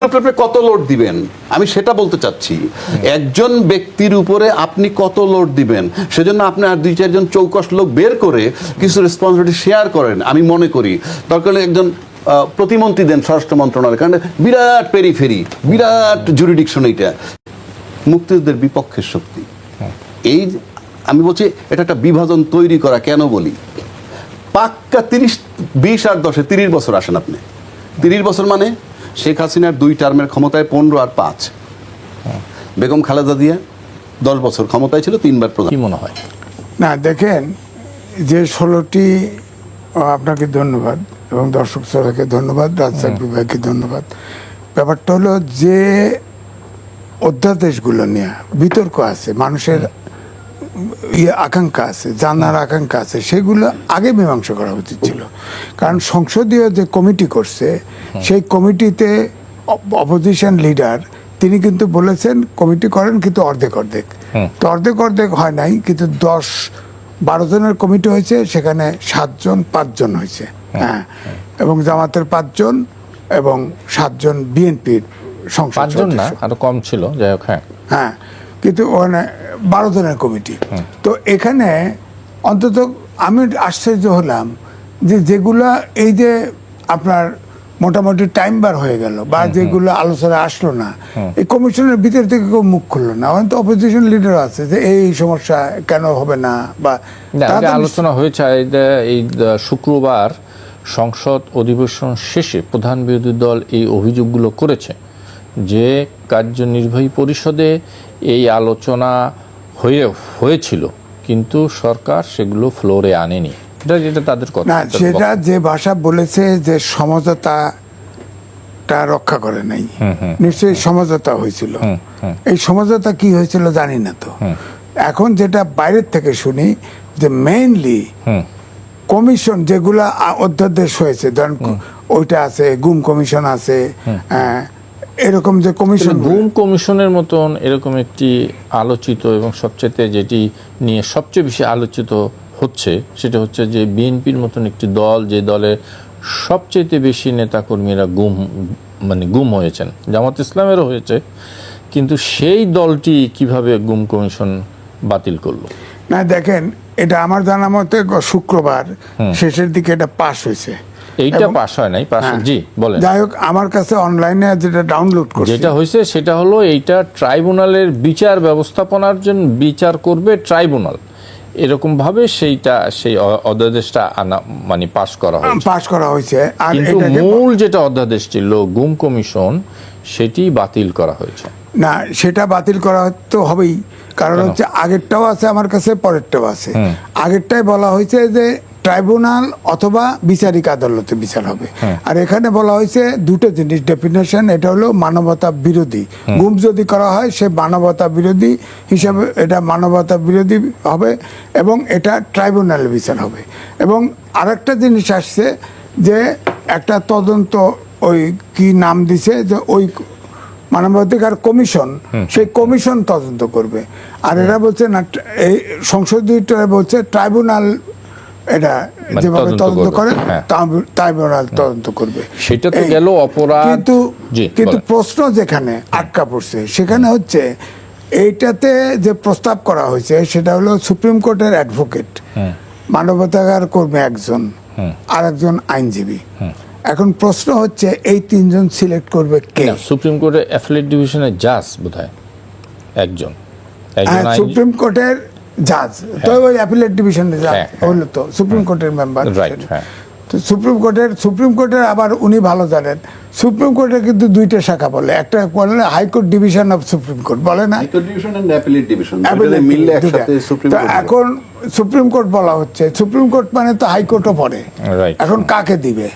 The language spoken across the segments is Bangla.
আপনি কত লোড দিবেন আমি সেটা বলতে চাচ্ছি। একজন ব্যক্তির উপরে আপনি কত লোড দিবেন, সেজন্য আপনি আর 2-4 জন চৌকস লোক বের করে কিছু রেসপন্সিবিলিটি শেয়ার করেন। আমি মনে করি দরকার হলে একজন প্রতিমন্ত্রী দেন স্বরাষ্ট্র মন্ত্রণালয়, কারণ বিরাট পেরিফেরি, বিরাট জুরিডিকশন। এইটা মুক্তিযুদ্ধের বিপক্ষের শক্তি। এই আমি বলছি এটা একটা বিভাজন তৈরি করা। কেন বলি, পাক্কা 20 আর 10-এ 30 বছর আসেন আপনি। 30 বছর মানে শেখ হাসিনার 2 টার্মের ক্ষমতায় 15 আর 5, বেগম খালেদা জিয়া 10 বছর ক্ষমতায় ছিল, 3 বার প্রধান। কি মনে হয়? না দেখেন, যে 16টি, আপনাকে ধন্যবাদ এবং দর্শক শ্রোতাকে ধন্যবাদ, রাজশাহী বিভাগকে ধন্যবাদ। ব্যাপারটা হলো যে অধ্যাদেশগুলো নিয়ে বিতর্ক আছে, মানুষের আকাঙ্ক্ষা আছে, জানার আকাঙ্ক্ষা আছে, সেগুলো আগে মীমাংসা করা উচিত ছিল। কারণ সংসদীয় যে কমিটি করছে, সেই কমিটিতে অপোজিশন লিডার তিনি কিন্তু বলেছেন কমিটি করেন, কিন্তু অর্ধেক অর্ধেক। তো অর্ধেক অর্ধেক হয় নাই, কিন্তু 10-12 জনের কমিটি হয়েছে, সেখানে 7 জন 5 জন হয়েছে। হ্যাঁ, এবং জামাতের 5 জন এবং 7 জন বিএনপির সংসদ 5 জন না, আরো কম ছিল, যাই হোক। হ্যাঁ হ্যাঁ, কিন্তু ওখানে 12 জনের কমিটি। তো এখানে অন্তত আমি আশ্চর্য হলাম যে যেগুলা এই যে আপনার মোটামুটি টাইম বার হয়ে গেল, বা যেগুলো আলোচনা আসলো না, এই কমিশনের ভিতর থেকে কেউ মুখ খুললো না। তো অপোজিশন লিডার আছে যে এই সমস্যা কেন হবে না, বা আলোচনা হয়েছে। এই শুক্রবার সংসদ অধিবেশন শেষে প্রধান বিরোধী দল এই অভিযোগগুলো করেছে যে কার্যনির্বাহী পরিষদে এই আলোচনা হয়েছিল, কিন্তু সরকার সেগুলো ফ্লোরে আনেনি। যেটা তাদের কথা না, সেটা যে ভাষা বলেছে যে সমঝোতাটা রক্ষা করে নাই, নিশ্চয়ই সমঝোতা হয়েছিল। এই সমঝোতা কি হয়েছিল জানি না। তো এখন যেটা বাইরের থেকে শুনি যে মেইনলি কমিশন যেগুলা অধ্যাদেশ হয়েছে, ধরেন ওইটা আছে, গুম কমিশন আছে, এরকম যে কমিশন, গুম কমিশনের মতন এরকম একটি আলোচিত এবং সবচেয়ে যেটি নিয়ে সবচেয়ে বেশি আলোচিত হচ্ছে সেটা হচ্ছে যে বিএনপির মতন একটি দল, যে দলের সবচেয়ে বেশি নেতাকর্মীরা গুম হয়েছেন, জামাত ইসলামেরও হয়েছে, কিন্তু সেই দলটি কিভাবে গুম কমিশন বাতিল করলো? না দেখেন, এটা আমার জানা মতে শুক্রবার শেষের দিকে এটা পাস হয়েছে। এইটা পাস হয় নাই, পাস। জি বলেন। যাই হোক, আমার কাছে অনলাইনে যেটা ডাউনলোড করছি, যেটা হয়েছে সেটা হলো এইটা ট্রাইব্যুনালের বিচার ব্যবস্থাপনার জন্য বিচার করবে ট্রাইব্যুনাল, এরকম ভাবে সেই অধ্যাদেশটা পাস করা হয়েছে। আর কিন্তু মূল যেটা অধ্যাদেশ ছিল গুম কমিশন, সেটি বাতিল করা হয়েছে। না, সেটা বাতিল করা তো হবেই, কারণ হচ্ছে আগেরটাও আছে আমার কাছে, পরেরটাও আছে। আগেরটাই বলা হয়েছে যে ট্রাইব্যুনাল অথবা বিচারিক আদালতে বিচার হবে। আর এখানে বলা হয়েছে দুটো জিনিস ডেফিনেশন, এটা হলো মানবতা বিরোধী। গুম যদি করা হয় সে মানবতা বিরোধী হিসাবে, এটা মানবতা বিরোধী হবে এবং এটা ট্রাইব্যুনালে বিচার হবে। এবং আরেকটা জিনিস আসছে যে একটা তদন্ত, ওই কি নাম দিছে, যে ওই মানবাধিকার কমিশন, সেই কমিশন তদন্ত করবে। আর এরা বলছে না, এই সংসদীয়টা বলছে ট্রাইব্যুনাল এটা যেভাবে তদন্ত করে ট্রাইব্যুনাল তদন্ত করবে। সেটা তো গেল অপরাধ। কিন্তু প্রশ্ন যেখানে আটকা পড়ছে সেখানে হচ্ছে এইটাতে যে প্রস্তাব করা হয়েছে সেটা হলো সুপ্রিম কোর্টের অ্যাডভোকেট, মানবাধিকার কর্মী একজন, আর একজন আইনজীবী। এখন প্রশ্ন হচ্ছে এই 3 জন সিলেক্ট করবে কে? সুপ্রিম কোর্টের অ্যাপিলেট ডিভিশনের জাজ বোধহয় একজন, সুপ্রিম কোর্টের জাজ, তো ওই অ্যাপিলেট ডিভিশনের জাজ হলো তো সুপ্রিম কোর্টের মেম্বার। তো সুপ্রিম কোর্টের আবার উনি ভালো জানেন, সুপ্রিম কোর্টের কিন্তু 2টা শাখা বলে, একটা বলে high court division of supreme court, বলে না, এখন সুপ্রিম কোর্ট বলা হচ্ছে। সুপ্রিম কোর্ট মানে তো হাইকোর্টও পড়ে, এখন কাকে দিবে?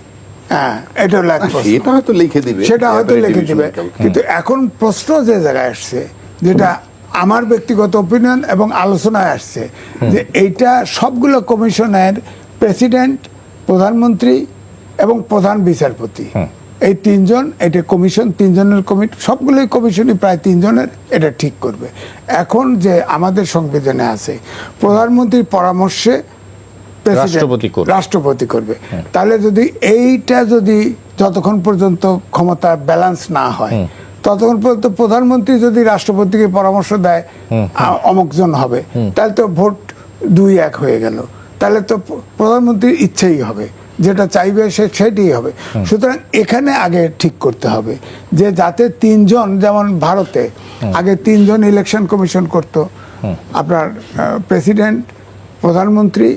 হ্যাঁ, এটা হয়তো লিখে দিবে, সেটা হয়তো লিখে দিবে। কিন্তু এখন প্রশ্ন যে জায়গায় আসছে, যেটা আমার ব্যক্তিগত অপিনিয়ন এবং আলোচনায় আসছে, যে এইটা সবগুলো কমিশনের প্রেসিডেন্ট, প্রধানমন্ত্রী এবং প্রধান বিচারপতি, এই 3 জন, এটা কমিশন 3 জনের কমিটি, সবগুলোই কমিশনই প্রায় 3 জনের, এটা ঠিক করবে। এখন যে আমাদের সংবিধানে আছে প্রধানমন্ত্রীর পরামর্শে রাষ্ট্রপতি করবে, তাহলে যদি এইটা যদি যতক্ষণ পর্যন্ত ক্ষমতা ব্যালেন্স না হয় ততক্ষণ পর্যন্ত প্রধানমন্ত্রী যদি রাষ্ট্রপতিকে পরামর্শ দেয় অমুকজন হবে, তাহলে তো ভোট 2-1 হয়ে গেল, তাহলে তো প্রধানমন্ত্রীর ইচ্ছেই হবে, যেটা চাইবে সেটাই হবে। সুতরাং এখানে আগে ঠিক করতে হবে যে যাতে 3 জন, যেমন ভারতে আগে 3 জন ইলেকশন কমিশন করত, আপনার প্রেসিডেন্ট, প্রধানমন্ত্রী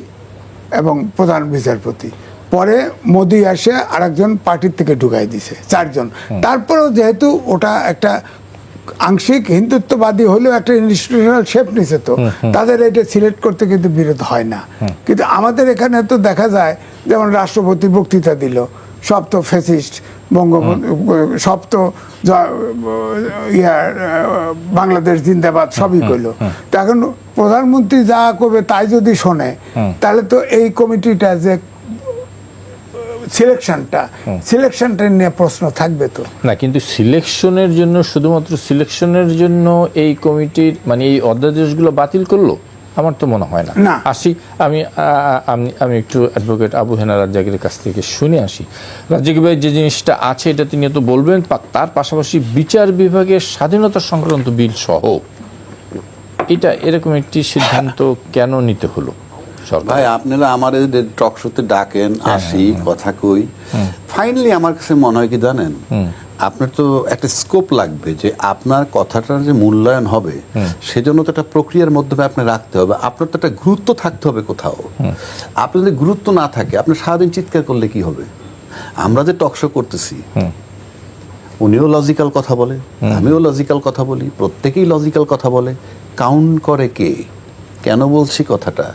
এবং প্রধান বিচারপতি। পরে মোদি এসে আরেকজন পার্টির থেকে ঢুকাই দিছে, 4 জন। তারপরেও যেহেতু ওটা একটা আংশিক হিন্দুত্ববাদী হলেও একটা ইনস্টিটিউশনাল শেপ নিছে, তো তাদের এটা সিলেক্ট করতে কিন্তু বিরোধ হয় না। কিন্তু আমাদের এখানে তো দেখা যায়, যেমন রাষ্ট্রপতি বক্তৃতা দিল, সব তো ফ্যাসিস্ট, বঙ্গবন্ধু সব তো বাংলাদেশ জিন্দাবাদ সবই কইল। তো এখন প্রধানমন্ত্রী যা করবে তাই যদি শোনে, তাহলে তো এই কমিটিটা যে সিলেকশনটা নিয়ে প্রশ্ন থাকবে তো না। কিন্তু সিলেকশনের জন্য, শুধুমাত্র সিলেকশনের জন্য এই কমিটির মানে এই অধ্যাদেশগুলো বাতিল করলো, আমার তো মনে হয় না। আসি আমি একটু অ্যাডভোকেট আবু হেনা রাজ্জাকের কাছ থেকে শুনে আসি। রাজ্জাক ভাই, যে জিনিসটা আছে এটা তিনি তো বলবেন, তার পাশাপাশি বিচার বিভাগের স্বাধীনতা সংক্রান্ত বিল সহ এটা এরকম একটি সিদ্ধান্ত কেন নিতে হলো? ভাই, আপনারা আমার টক শোতে ডাকেন, আসি, কথা কই, ফাইনালি আমার কাছে মনে হয় কি জানেন, আপনার তো একটা স্কোপ লাগবে যে আপনার কথাটার যে মূল্যায়ন হবে, সেজন্য তো একটা প্রক্রিয়ার মাধ্যমে আপনি রাখতে হবে। আপনার তো একটা গুরুত্ব থাকতে হবে কোথাও। আপনার যদি গুরুত্ব না থাকে, আপনি সারাদিন চিৎকার করলে কি হবে? আমরা যে টক শো করতেছি, উনিও লজিক্যাল কথা বলে, আমিও লজিক্যাল কথা বলি, প্রত্যেকেই লজিক্যাল কথা বলে। কাউন্ট করে কে? কেন বলছি কথাটা?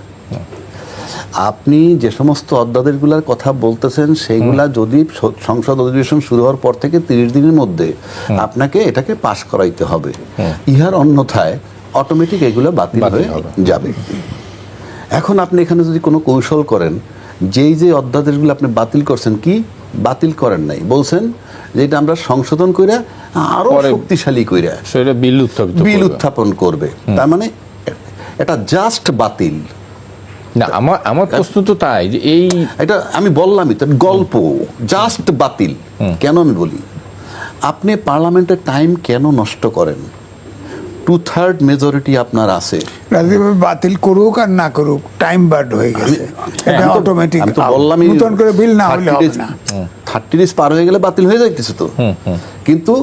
আপনি যে সমস্ত অধ্যাদেশগুলোর কথা বলতেছেন, সেইগুলা যদি সংসদ অধিবেশন শুরু হওয়ার পর থেকে 30 দিনের মধ্যে আপনাকে এটাকে পাশ করাইতে হবে। ইহার অন্যথায় অটোমেটিক এগুলো বাতিল হয়ে যাবে। এখন আপনি এখানে যদি কোনো কৌশল করেন, যেই যে অধ্যাদেশগুলো আপনি বাতিল করছেন, কি বাতিল করেন নাই, বলছেন যে এটা আমরা সংশোধন করে আরো শক্তিশালী করে বিল উত্থাপন করবে, তার মানে এটা জাস্ট বাতিল না। আমার প্রশ্ন তো তাই যে এটা আমি বললামই তো, গল্প জাস্ট বাতিল কেন আমি বলি, আপনি পার্লামেন্টের টাইম কেন নষ্ট করেন? 2/3 মেজরিটি আপনার আছে, বাতিল করুক আর না করুক, টাইম বার্ড হয়ে গেছে, এটা অটোমেটিক। আমি তো বললামই, নতুন করে বিল না হলে হবে না। 30 days পার হয়ে গেলে বাতিল হয়ে যাইতেছে তো। কিন্তু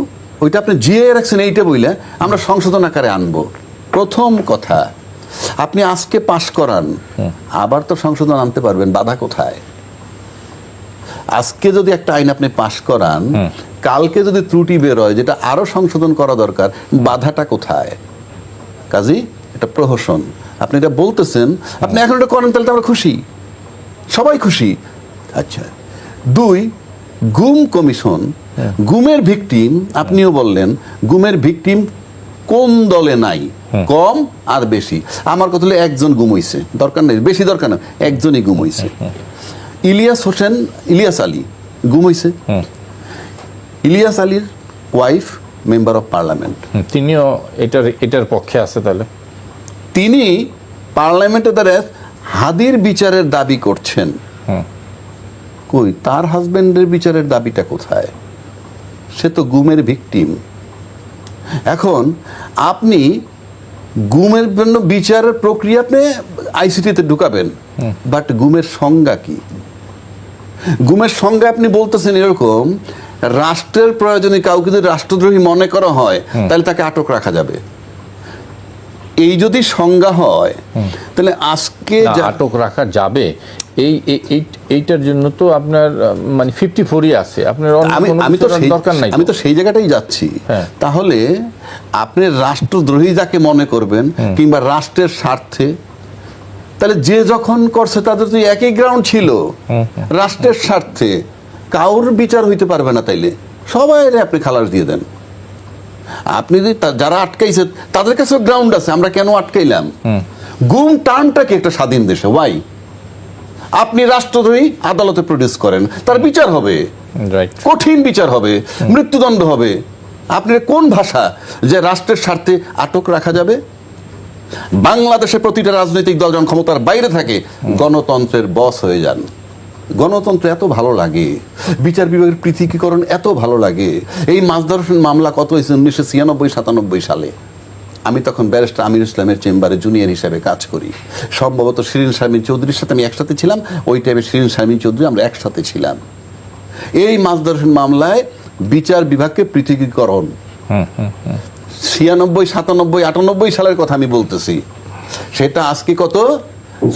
ওইটা আপনি জিয়ে রাখছেন, এইটা বইলে আমরা সংশোধন আকারে আনবো। প্রথম কথা, আপনি আজকে পাশ করান, আবার তো সংশোধন আনতে পারবেন, বাধা কোথায়? আজকে যদি একটা আইন আপনি পাশ করান, কালকে যদি ত্রুটি বের হয় যেটা আরো সংশোধন করা দরকার, বাধাটা কোথায়? কাজী এটা প্রহসন। আপনি এটা বলতেছেন, আপনি এখন এটা করেন, তাহলে তো আমরা খুশি, সবাই খুশি। আচ্ছা, 2, গুম কমিশন, গুমের ভিকটিম, আপনিও বললেন গুমের ভিকটিম কোন দলে নাই, কম আর বেশি। আমার কথা হলো একজন গুম হইছে, দরকার নেই, বেশি দরকার না, একজনই গুম হইছে। ইলিয়াস আলী গুম হইছে। ইলিয়াস আলীর ওয়াইফ মেম্বার অফ পার্লামেন্ট, তিনিও এটার পক্ষে আছে। তাহলে তিনি পার্লামেন্টে দাঁড়িয়ে হাদির বিচারের দাবি করছেন। কই তার হাজবেন্ডের বিচারের দাবিটা কোথায়? সে তো গুমের ভিকটিম। এখন আপনি গুমের জন্য বিচারের প্রক্রিয়া আপনি আইসিটিতে ঢুকাবেন, বাট গুমের সংজ্ঞা কি? গুমের সংজ্ঞা আপনি বলতেছেন এরকম, রাষ্ট্রের প্রয়োজনে কাউকে যদি রাষ্ট্রদ্রোহী মনে করা হয়, তাহলে তাকে আটক রাখা যাবে। এই যদি সংজ্ঞা হয়, তাহলে আজকে আটক রাখা যাবে, এইটার জন্য তো আপনার মানে 54ই আছে, আপনার দরকার নাই। আমি তো সেই জায়গাটাই যাচ্ছি। তাহলে আপনি রাষ্ট্রদ্রোহী যাকে মনে করবেন, কিংবা রাষ্ট্রের স্বার্থে, তাহলে যে যখন করছে তাদের তো একই গ্রাউন্ড ছিল, রাষ্ট্রের স্বার্থে কাউর বিচার হইতে পারবে না। তাইলে সবাই আপনি খালাস দিয়ে দেন। আপনি যদি যারা আটকাইছে তাদের কাছে গ্রাউন্ড আছে, আমরা কেন আটকাইলাম? গুম টার্মটা কি একটা স্বাধীন দেশে? ওয়াই? আপনি রাষ্ট্রদ্রোহী আদালতে প্রডিউস করেন, তার বিচার হবে, কঠিন বিচার হবে, মৃত্যুদণ্ড হবে। আপনি কোন ভাষা যে রাষ্ট্রের স্বার্থে আটক রাখা যাবে? বাংলাদেশে প্রতিটা রাজনৈতিক দল যখন ক্ষমতার বাইরে থাকে, গণতন্ত্রের বস হয়ে যান। গণতন্ত্র এত ভালো লাগে, বিচার বিভাগের পৃথকীকরণ এত ভালো লাগে। এই মাছ ধর্ষণ মামলা কত হয়েছে 1996-97 সালে। আমি তখন ব্যারিস্টার আমির ইসলামের চেম্বারে জুনিয়র হিসাবে কাজ করি। সম্ভবত শিরিন শারমিন চৌধুরীর সাথে আমি একসাথে ছিলাম, ওই টাইমে শিরিন শারমিন চৌধুরী আমরা একসাথে ছিলাম। এই মাছ ধর্ষণ মামলায় বিচার বিভাগকে পৃথকীকরণ 96, 97, 98 সালের কথা আমি বলতেছি। সেটা আজকে কত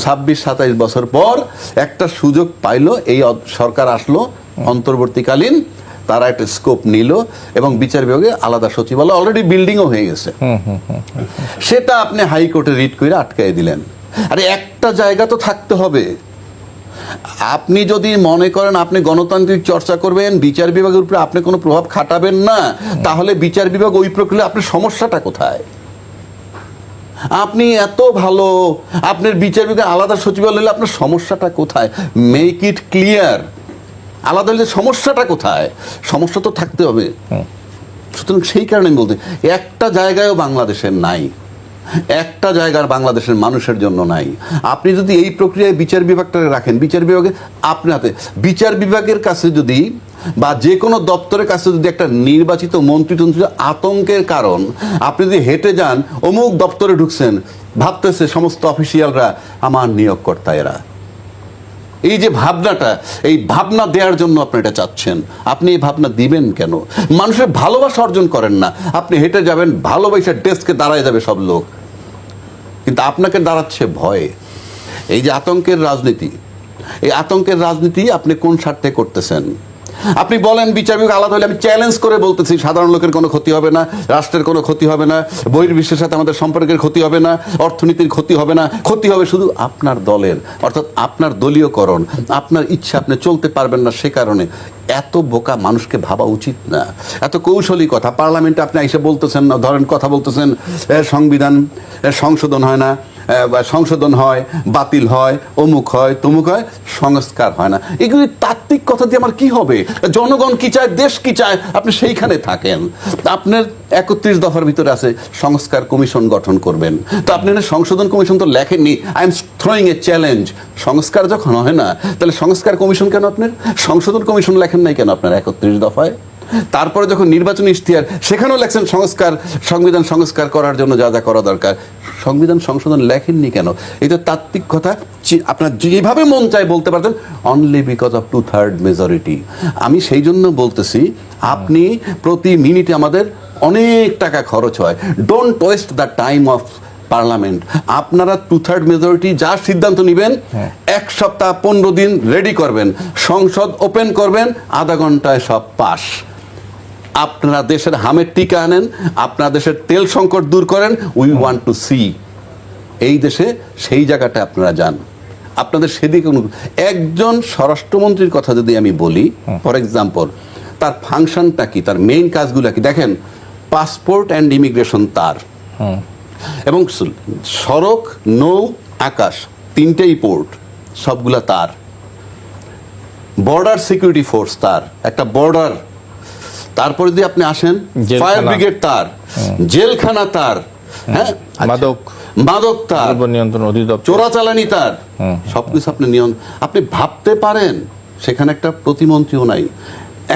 26-27 বছর পর একটা সুযোগ পাইলো, এই সরকার আসলো অন্তর্বর্তীকালীন, তারা একটা স্কোপ নিল এবং বিচার বিভাগে আলাদা সচিবালয় অলরেডি বিল্ডিংও হয়ে গেছে। সেটা আপনি হাইকোর্টে রিট করে আটকাই দিলেন। আরে একটা জায়গা তো থাকতে হবে। আপনি যদি মনে করেন আপনি গণতান্ত্রিক চর্চা করবেন, বিচার বিভাগের উপরে আপনি কোনো প্রভাব খাটাবেন না, তাহলে বিচার বিভাগ ওই প্রক্রিয়া, আপনার সমস্যাটা কোথায়? আপনি এত ভালো, আপনার বিচার বিভাগে আলাদা সচিবালয় হলে আপনার সমস্যাটা কোথায়? Make it clear. আলাদা হলে সমস্যাটা কোথায়? সমস্যা তো থাকতে হবে। সুতরাং সেই কারণে আমি বলতে, একটা জায়গায়ও বাংলাদেশের নাই, একটা জায়গার বাংলাদেশের মানুষের জন্য নাই। আপনি যদি এই প্রক্রিয়ায় বিচার বিভাগটাকে রাখেন, বিচার বিভাগে আপনি হাতে, বিচার বিভাগের কাছে যদি বা যে কোনো দপ্তরের কাছে যদি একটা নির্বাচিত মন্ত্রীতন্ত্রী আতঙ্কের কারণ, আপনি যদি হেঁটে যান অমুক দপ্তরে ঢুকছেন, ভাবতেছে সমস্ত অফিসিয়ালরা আমার নিয়োগকর্তা এরা। এই যে ভাবনাটা, এই ভাবনা দেওয়ার জন্য আপনি এটা চাচ্ছেন। আপনি এই ভাবনা দিবেন কেন? মানুষের ভালোবাসা অর্জন করেন না, আপনি হেঁটে যাবেন, ভালোবাসার ডেস্কে দাঁড়ায় যাবে সব লোক, কিন্তু আপনাকে দাঁড়াচ্ছে ভয়ে। এই যে আতঙ্কের রাজনীতি, এই আতঙ্কের রাজনীতি আপনি কোন স্বার্থে করতেছেন? আপনি বলেন বিচার বিভাগ আলাদা হলে, আমি চ্যালেঞ্জ করে বলতেছি সাধারণ লোকের কোনো ক্ষতি হবে না, রাষ্ট্রের কোনো ক্ষতি হবে না, বহির্বিশ্বের সাথে আমাদের সম্পর্কের ক্ষতি হবে না, অর্থনীতির ক্ষতি হবে না, ক্ষতি হবে শুধু আপনার দলের, অর্থাৎ আপনার দলীয়করণ, আপনার ইচ্ছা আপনি চলতে পারবেন না। সে কারণে এত বোকা মানুষকে ভাবা উচিত না। এত কৌশলী কথা পার্লামেন্টে আপনি এসে বলতেছেন না, ধরেন কথা বলতেছেন সংবিধান সংশোধন হয় না, সংশোধন হয়, বাতিল হয়, অমুক হয়, তমুক হয়, সংস্কার হয় না। এগুলি তাত্ত্বিক কথা দিয়ে আমার কি হবে? জনগণ কি চায়, দেশ কি চায়, আপনি সেইখানে থাকেন। আপনার 31 দফার ভিতরে আছে সংস্কার কমিশন গঠন করবেন, তো আপনি সংশোধন কমিশন তো লেখেননি। I am throwing a challenge. সংস্কার যখন হয় না, তাহলে সংস্কার কমিশন কেন আপনার? সংশোধন কমিশন লেখেন নাই কেন আপনার 31 দফায়? তারপরে যখন নির্বাচনী ইশতেহার, সেখানেও লেখছেন সংস্কার, সংবিধান সংস্কার করার জন্য যা যা করা দরকার, সংবিধান সংশোধন লেখেননি কেন? এই তো তাত্ত্বিক কথা আপনার যেভাবে মন চায় বলতে পারতেন, অনলি বিকজ অফ 2/3 মেজরিটি। আমি সেই জন্য বলতেছি, আপনি প্রতি মিনিটে আমাদের অনেক টাকা খরচ হয়। Don't waste the time of parliament. আপনারা 2/3 মেজরিটি যা সিদ্ধান্ত নেবেন, 1 সপ্তাহ 15 দিন রেডি করবেন, সংসদ ওপেন করবেন, আধা ঘন্টায় সব পাস। আপনারা দেশের হামের টিকা আনেন, আপনার দেশের তেল সংকট দূর করেন। উই ওয়ান্ট টু সি এই দেশে সেই জায়গাটা আপনারা যান। আপনাদের সেদিকে একজন স্বরাষ্ট্রমন্ত্রীর কথা যদি আমি বলি, ফর এক্সাম্পল, তার ফাংশনটা কি, তার মেইন কাজগুলো কি? দেখেন, পাসপোর্ট অ্যান্ড ইমিগ্রেশন তার, এবং সড়ক, নৌ, আকাশ, তিনটেই পোর্ট, সবগুলা তার। বর্ডার সিকিউরিটি ফোর্স তার, একটা বর্ডার। তারপরে যদি আপনি আসেন, ফায়ার ব্রিগেড তার, জেলখানা তার, হ্যাঁ, মাদক তার, নিয়ন্ত্রণ অধিদপ্তর, চোরাচালানি তার, সবকিছু আপনি আপনি ভাবতে পারেন সেখানে একটা প্রতিমন্ত্রীও নাই।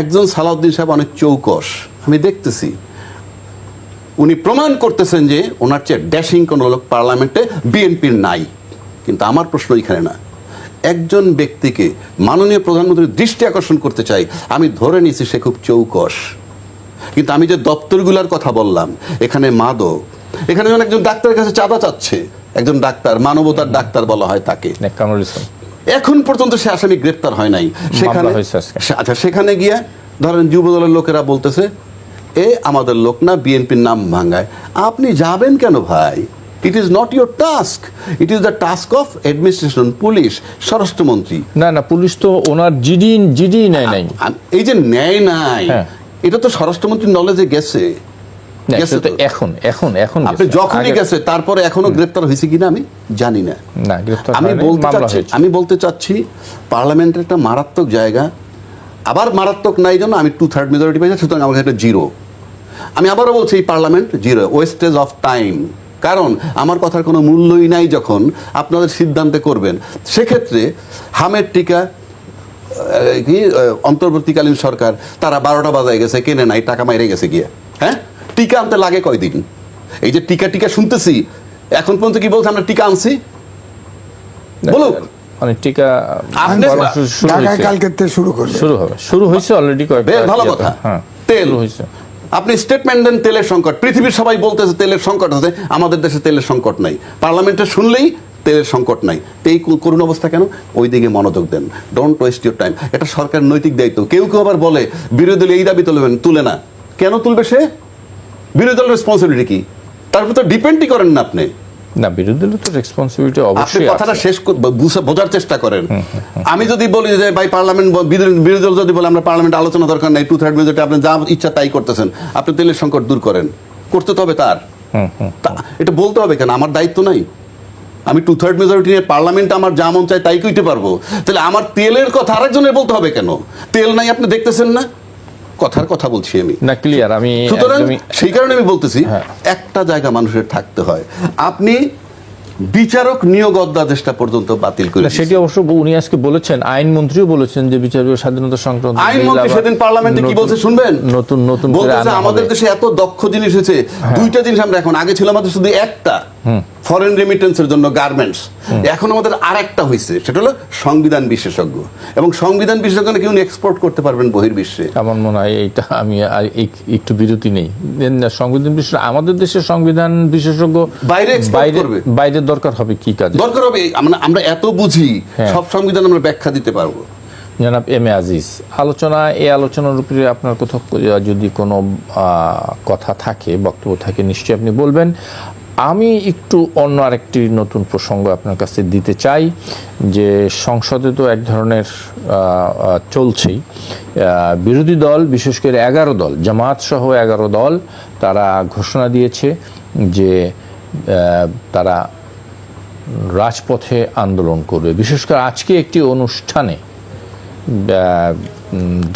একজন সালাউদ্দিন সাহেব অনেক চৌকস, আমি দেখতেছি, উনি প্রমাণ করতেছেন যে ওনার চেয়ে ড্যাশিং কোনো লোক পার্লামেন্টে বিএনপির নাই। কিন্তু আমার প্রশ্ন এখানে না, একজন ব্যক্তিকে মাননীয় প্রধানমন্ত্রীর দৃষ্টি আকর্ষণ করতে চাই, আমি ধরে নিয়েছি সে খুব চৌকস। কিন্তু আমি যে দপ্তরগুলোর কথা বললাম, এখানে মাদক, এখানে যখন একজন ডাক্তারের কাছে চাঁদা চাচ্ছে, একজন ডাক্তার, মানবতার ডাক্তার বলা হয় তাকে, এখন পর্যন্ত সে আসামি গ্রেপ্তার হয় নাই। সেখানে আচ্ছা, সেখানে গিয়ে ধরেন যুবদলের লোকেরা বলতেছে এ আমাদের লোক না, বিএনপির নাম ভাঙায়। আপনি যাবেন কেন ভাই? ইট is not your task, it is the task of administration, police, স্বরাষ্ট্রমন্ত্রী। না, পুলিশ তো ওনার জিডি নেয় নাই। এই যে নেয় নাই, এটা তো স্বরাষ্ট্রমন্ত্রীর নলেজে গেছে। আপনি যখনই গেছে, তারপরে এখনো গ্রেপ্তার হয়েছে কিনা আমি জানি না। আমি বলতে চাচ্ছি পার্লামেন্টের একটা মারাত্মক জায়গা, আবার মারাত্মক নাই জন্য আমি 2/3 মেজরিটি পেয়েছি, সুতরাং আমার কাছে জিরো। আমি আবারও বলছি, এই parliament zero, wastage of time. কারণ আমার কথার কোনো মূল্যই নাই যখন আপনাদের সিদ্ধান্তে করবেন। সেক্ষেত্রে হামের টিকা কি অন্তর্বর্তীকালীন সরকার তারা 12টা বাজায় গেছে, কেনে নাই, টাকা মাইরে গেছে গিয়ে। হ্যাঁ, টিকা আনতে লাগে কয়দিন? এই যে টিকা শুনতেছি, এখন পর্যন্ত কি বলছে আমরা টিকা আনছি? বলুক। মানে টিকা ঢাকায় কালকে থেকে শুরু হয়েছে অলরেডি। ভালো কথা। তেল হয়েছে, আপনি স্টেটমেন্ট দেন তেলের সংকট, পৃথিবীর সবাই বলতেছে তেলের সংকট আছে, আমাদের দেশে তেলের সংকট নাই। পার্লামেন্টে শুনলেই তেলের সংকট নাই। তো এই করুণ অবস্থা কেন? ওই দিকে মনোযোগ দেন, ডোন্ট ওয়েস্ট ইউর টাইম। এটা সরকার নৈতিক দায়িত্ব। কেউ আবার বলে বিরোধী দল এই দাবি তুলে না। কেন তুলবে সে? বিরোধী দলের রেসপন্সিবিলিটি কি? তারপর তো ডিপেন্ডই করেন না আপনি। না, বিরোধী দলের তো রেসপন্সিবিলিটি অবশ্যই। কথাটা শেষ বোঝার চেষ্টা করেন। আমি যদি বলি যে ভাই পার্লামেন্ট, বিরোধী দল যদি বলে আমরা পার্লামেন্ট আলোচনা দরকার নাই, 2/3 মেজরিটি, আপনি যা ইচ্ছা তাই করতেছেন, আপনি তেলের সংকট দূর করেন, করতে তো হবে তার। এটা বলতে হবে কেন? আমার দায়িত্ব নাই? আমি 2/3 মেজরিটি নিয়ে পার্লামেন্টে আমার যা মন চাই তাই কইতে পারবো? তাহলে আমার তেলের কথা আরেকজনের বলতে হবে কেন? তেল নাই, আপনি দেখতেছেন না? কথার কথা বলছি আমি, না ক্লিয়ার। আমি সুতরাং সেই কারণে আমি বলতেছি একটা জায়গা মানুষের থাকতে হয়। আপনি বিচারক নিয়োগ অধ্যাদেশটা পর্যন্ত বাতিল করে, সেটি অবশ্য উনি আজকে বলেছেন, আইনমন্ত্রীও বলেছেন যে বিচারীয় স্বাধীনতা সংক্রান্ত আইনমন্ত্রী সেদিন পার্লামেন্টে কি বলছে শুনবেন? নতুন বলতেছে আমাদের দেশে এত দক্ষ জিনিস হয়েছে, দুইটা জিনিস আমরা এখন, আগে ছিল আমাদের শুধু একটা, ফরেন রেমিটেন্সের জন্য গার্মেন্টস, এখন আমাদের আরেকটা হয়েছে, সেটা হলো সংবিধান বিশেষজ্ঞ। এবং সংবিধান বিশেষজ্ঞ নাকি উনি এক্সপোর্ট করতে পারবেন বহির্বিশ্বে। আমার মনে হয় এইটা আমি একটু বিরতি নেই। সংবিধান বিশেষ, আমাদের দেশের সংবিধান বিশেষজ্ঞ বাইরে দরকার হবে কি কাজ? দরকার হবে আমরা এত বুঝি, সব সংবিধান আমরা ব্যাখ্যা দিতে পারবো। জনাব এম এ আজিজ, এই আলোচনার উপরে আপনার কোথাও যদি কোনো কথা থাকে, বক্তব্য থাকে, নিশ্চয়ই আপনি বলবেন। আমি একটু অন্য আরেকটি নতুন প্রসঙ্গ আপনার কাছে দিতে চাই যে সংসদে তো এক ধরনের চলছেই, বিরোধী দল বিশেষ করে 11 দল, জামাত সহ 11 দল, তারা ঘোষণা দিয়েছে যে তারা রাজপথে আন্দোলন করবে। বিশেষ করে আজকে একটি অনুষ্ঠানে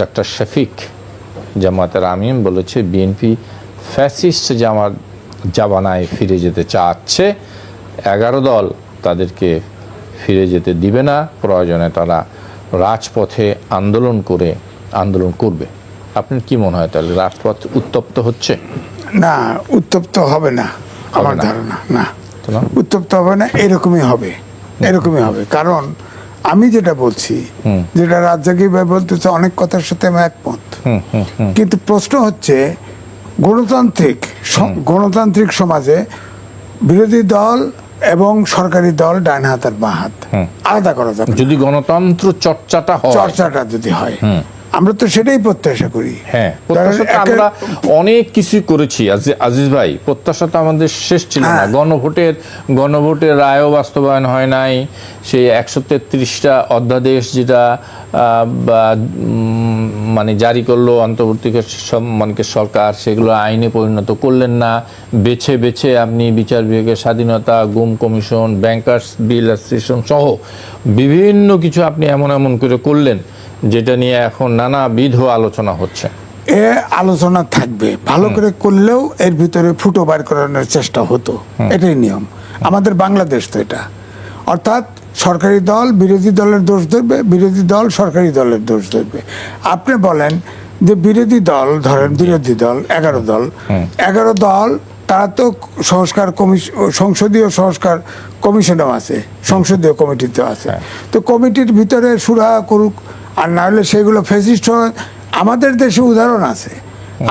ডক্টর শফিক জামাতের আমিন বলেছে বিএনপি ফ্যাসিস্ট জামানায় ফিরে যেতে চাচ্ছে, 11 দল তাদেরকে ফিরে যেতে দিবে না, প্রয়োজনে তারা রাজপথে আন্দোলন করবে। আপনার কি মনে হয়, তাহলে রাজপথ উত্তপ্ত হচ্ছে? না, উত্তপ্ত হবে না আমার ধারণা। না, উত্তপ্ত হবে না, এরকমই হবে। কারণ আমি যেটা বলছি, যেটা রাজ্জাকি ভাই বলতেছে, অনেক কথার সাথে আমি একমত, কিন্তু প্রশ্ন হচ্ছে গণতান্ত্রিক সমাজে বিরোধী দল এবং সরকারি দল ডান হাত আর বাঁ হাত আলাদা করা যাবে। যদি গণতন্ত্র চর্চাটা যদি হয়, আমরা তো সেটাই প্রত্যাশা করি। হ্যাঁ, আমরা অনেক কিছু করেছি আজিজ ভাই, প্রত্যাশা তো আমাদের শেষ ছিল না। গণভোটের রায়ও বাস্তবায়ন হয় নাই, সেই 133টা অধ্যাদেশ যেটা মানে জারি করলো অন্তর্বর্তীকালীন সরকার, সেগুলো আইনে পরিণত করলেন না। বেছে আপনি বিচার বিভাগের স্বাধীনতা, গুম কমিশন, ব্যাংকার্স বিল অ্যাসোসিয়েশন সহ বিভিন্ন কিছু আপনি এমন করে করলেন, যেটা নিয়ে এখন নানাবিধ আলোচনা হচ্ছে। আলোচনা থাকবে, ভালো করে করলেও এর ভিতরে ফুটো বার করানোর চেষ্টা হতো, এটাই নিয়ম আমাদের বাংলাদেশ। তো এটা অর্থাৎ সরকারি দল বিরোধী দলের দোষ ধরবে, বিরোধী দল সরকারি দলের দোষ ধরবে। আপনি বলেন যে বিরোধী দল, ধরেন বিরোধী দল 11 দল, তারা তো সংসদীয় সংস্কার কমিশনও আছে, সংসদীয় কমিটিতেও আছে। তো কমিটির ভিতরে সুরাহা করুক, আর না হলে সেগুলো ফ্যাসিস্ট হয়। আমাদের দেশে উদাহরণ আছে,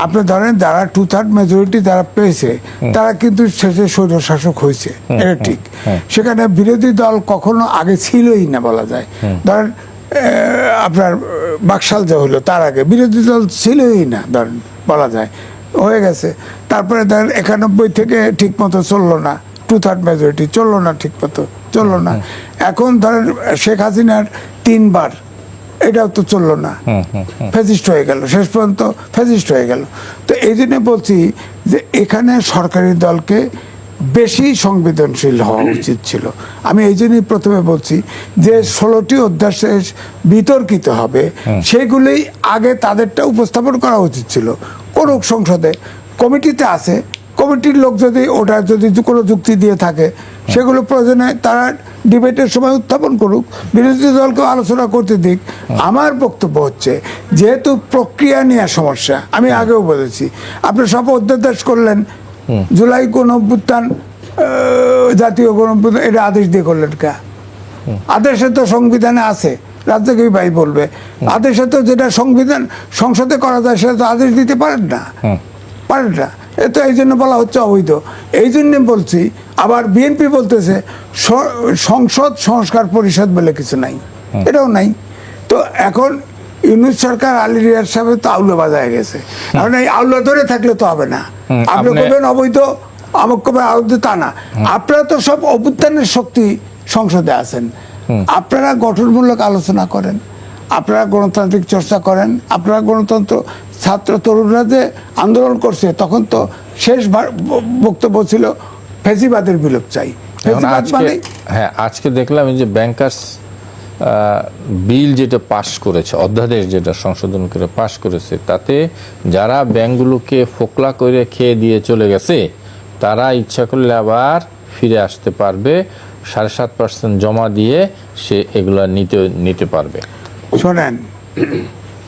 আপনি ধরেন যারা 2/3 মেজরিটি যারা পেয়েছে, তারা কিন্তু শেষে স্বৈরশাসক হয়েছে, এটা ঠিক। সেখানে বিরোধী দল কখনো আগে ছিলই না বলা যায়। ধরেন আপনার বাকশাল যে হলো, তার আগে বিরোধী দল ছিলই না ধরেন বলা যায়, হয়ে গেছে। তারপরে ধরেন 91 থেকে ঠিক মতো চললো না, 2/3 মেজরিটি চললো না, ঠিক মতো চললো না। এখন ধরেন শেখ হাসিনার 3বার, এটাও তো চললো না, ফ্যাসিস্ট হয়ে গেল, শেষ পর্যন্ত ফ্যাসিস্ট হয়ে গেল। তো এই জন্য বলছি যে এখানে সরকারি দলকে বেশি সংবেদনশীল হওয়া উচিত ছিল। আমি এই জন্যই প্রথমে বলছি যে 16টি অধ্যাদেশ বিতর্কিত হবে, সেগুলোই আগে তাদেরটা উপস্থাপন করা উচিত ছিল। করুক সংসদে, কমিটিতে আছে, কমিটির লোক যদি ওটা যদি কোনো যুক্তি দিয়ে থাকে সেগুলো প্রয়োজনে তারা ডিবেটের সময় উত্থাপন করুক, বিরোধী দলকে আলোচনা করতে দিক। আমার বক্তব্য হচ্ছে যেহেতু প্রক্রিয়া নিয়ে সমস্যা, আমি আগেও বলেছি, আপনি সব অধ্যাদেশ করলেন, জুলাই গণ অভ্যুত্থান, জাতীয় গণ অভ্যুত্থান, এটা আদেশ দিয়ে করলেন কা? আদেশে তো সংবিধানে আছে, রাজ্যকেই ভাই বলবে, আদেশে তো যেটা সংবিধান সংসদে করা যায় সেটা তো আদেশ দিতে পারেন না, পারেন না। এ তো এই জন্য বলা হচ্ছে অবৈধ। এই জন্য বলছি, আবার বিএনপি বলতেছে সংসদ সংস্কার পরিষদ বলে কিছু নাই, এটাও নাই। তো এখন ইউনূস সরকার আলী রিয়াজ সাহেব তো আউলা বাজায় গেছে, এখন এই আউলা ধরে থাকলে তো হবে না। আপনি বলবেন অবৈধ, আমাকে কবে অবৈধ, তা না। আপনারা তো সব অভ্যুত্থানের শক্তি সংসদে আছেন, আপনারা গঠনমূলক আলোচনা করেন, আপনারা গণতান্ত্রিক চর্চা করেন, আপনারা গণতন্ত্র, ছাত্র তরুণরা যে আন্দোলন করছে তখন তো শেষ বক্তব্য ছিল ফেসিবাদের বিলোপ চাই। হ্যাঁ, আজকে দেখলাম এই যে ব্যাংকার্স বিল যেটা পাশ করেছে, অধ্যাদেশ যেটা সংশোধন করে পাশ করেছে, তাতে যারা ব্যাংকগুলোকে ফোকলা করে খেয়ে দিয়ে চলে গেছে তারা ইচ্ছা করলে আবার ফিরে আসতে পারবে, 7.5% জমা দিয়ে সে এগুলা নিতে পারবে। শোনেন,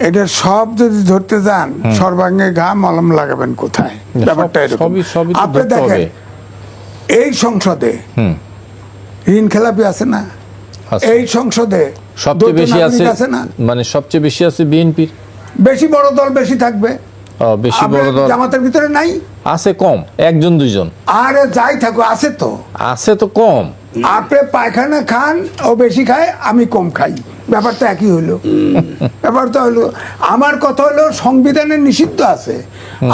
এটা সব যদি ধরতে যান, সর্বাঙ্গে ঘা মলম লাগাবেন কোথায়? ব্যাপারটা এরকম। আপনি দেখেন এই সংসদে ঋণ খেলাপি আছে না? এই সংসদে সবচেয়ে বেশি আছে না, মানে সবচেয়ে বেশি আছে বিএনপির। বেশি বড় দল বেশি থাকবে, বেশি বড় দল জামাতের ভিতরে নাই, আছে কম, 1-2 আরে যাই থাকো আছে তো কম। আপনি পায়খানা খান, ও বেশি খায়, আমি কম খাই, ব্যাপারটা একই হইলো। ব্যাপারটা হইলো, আমার কথা হলো সংবিধানে নিষিদ্ধ আছে,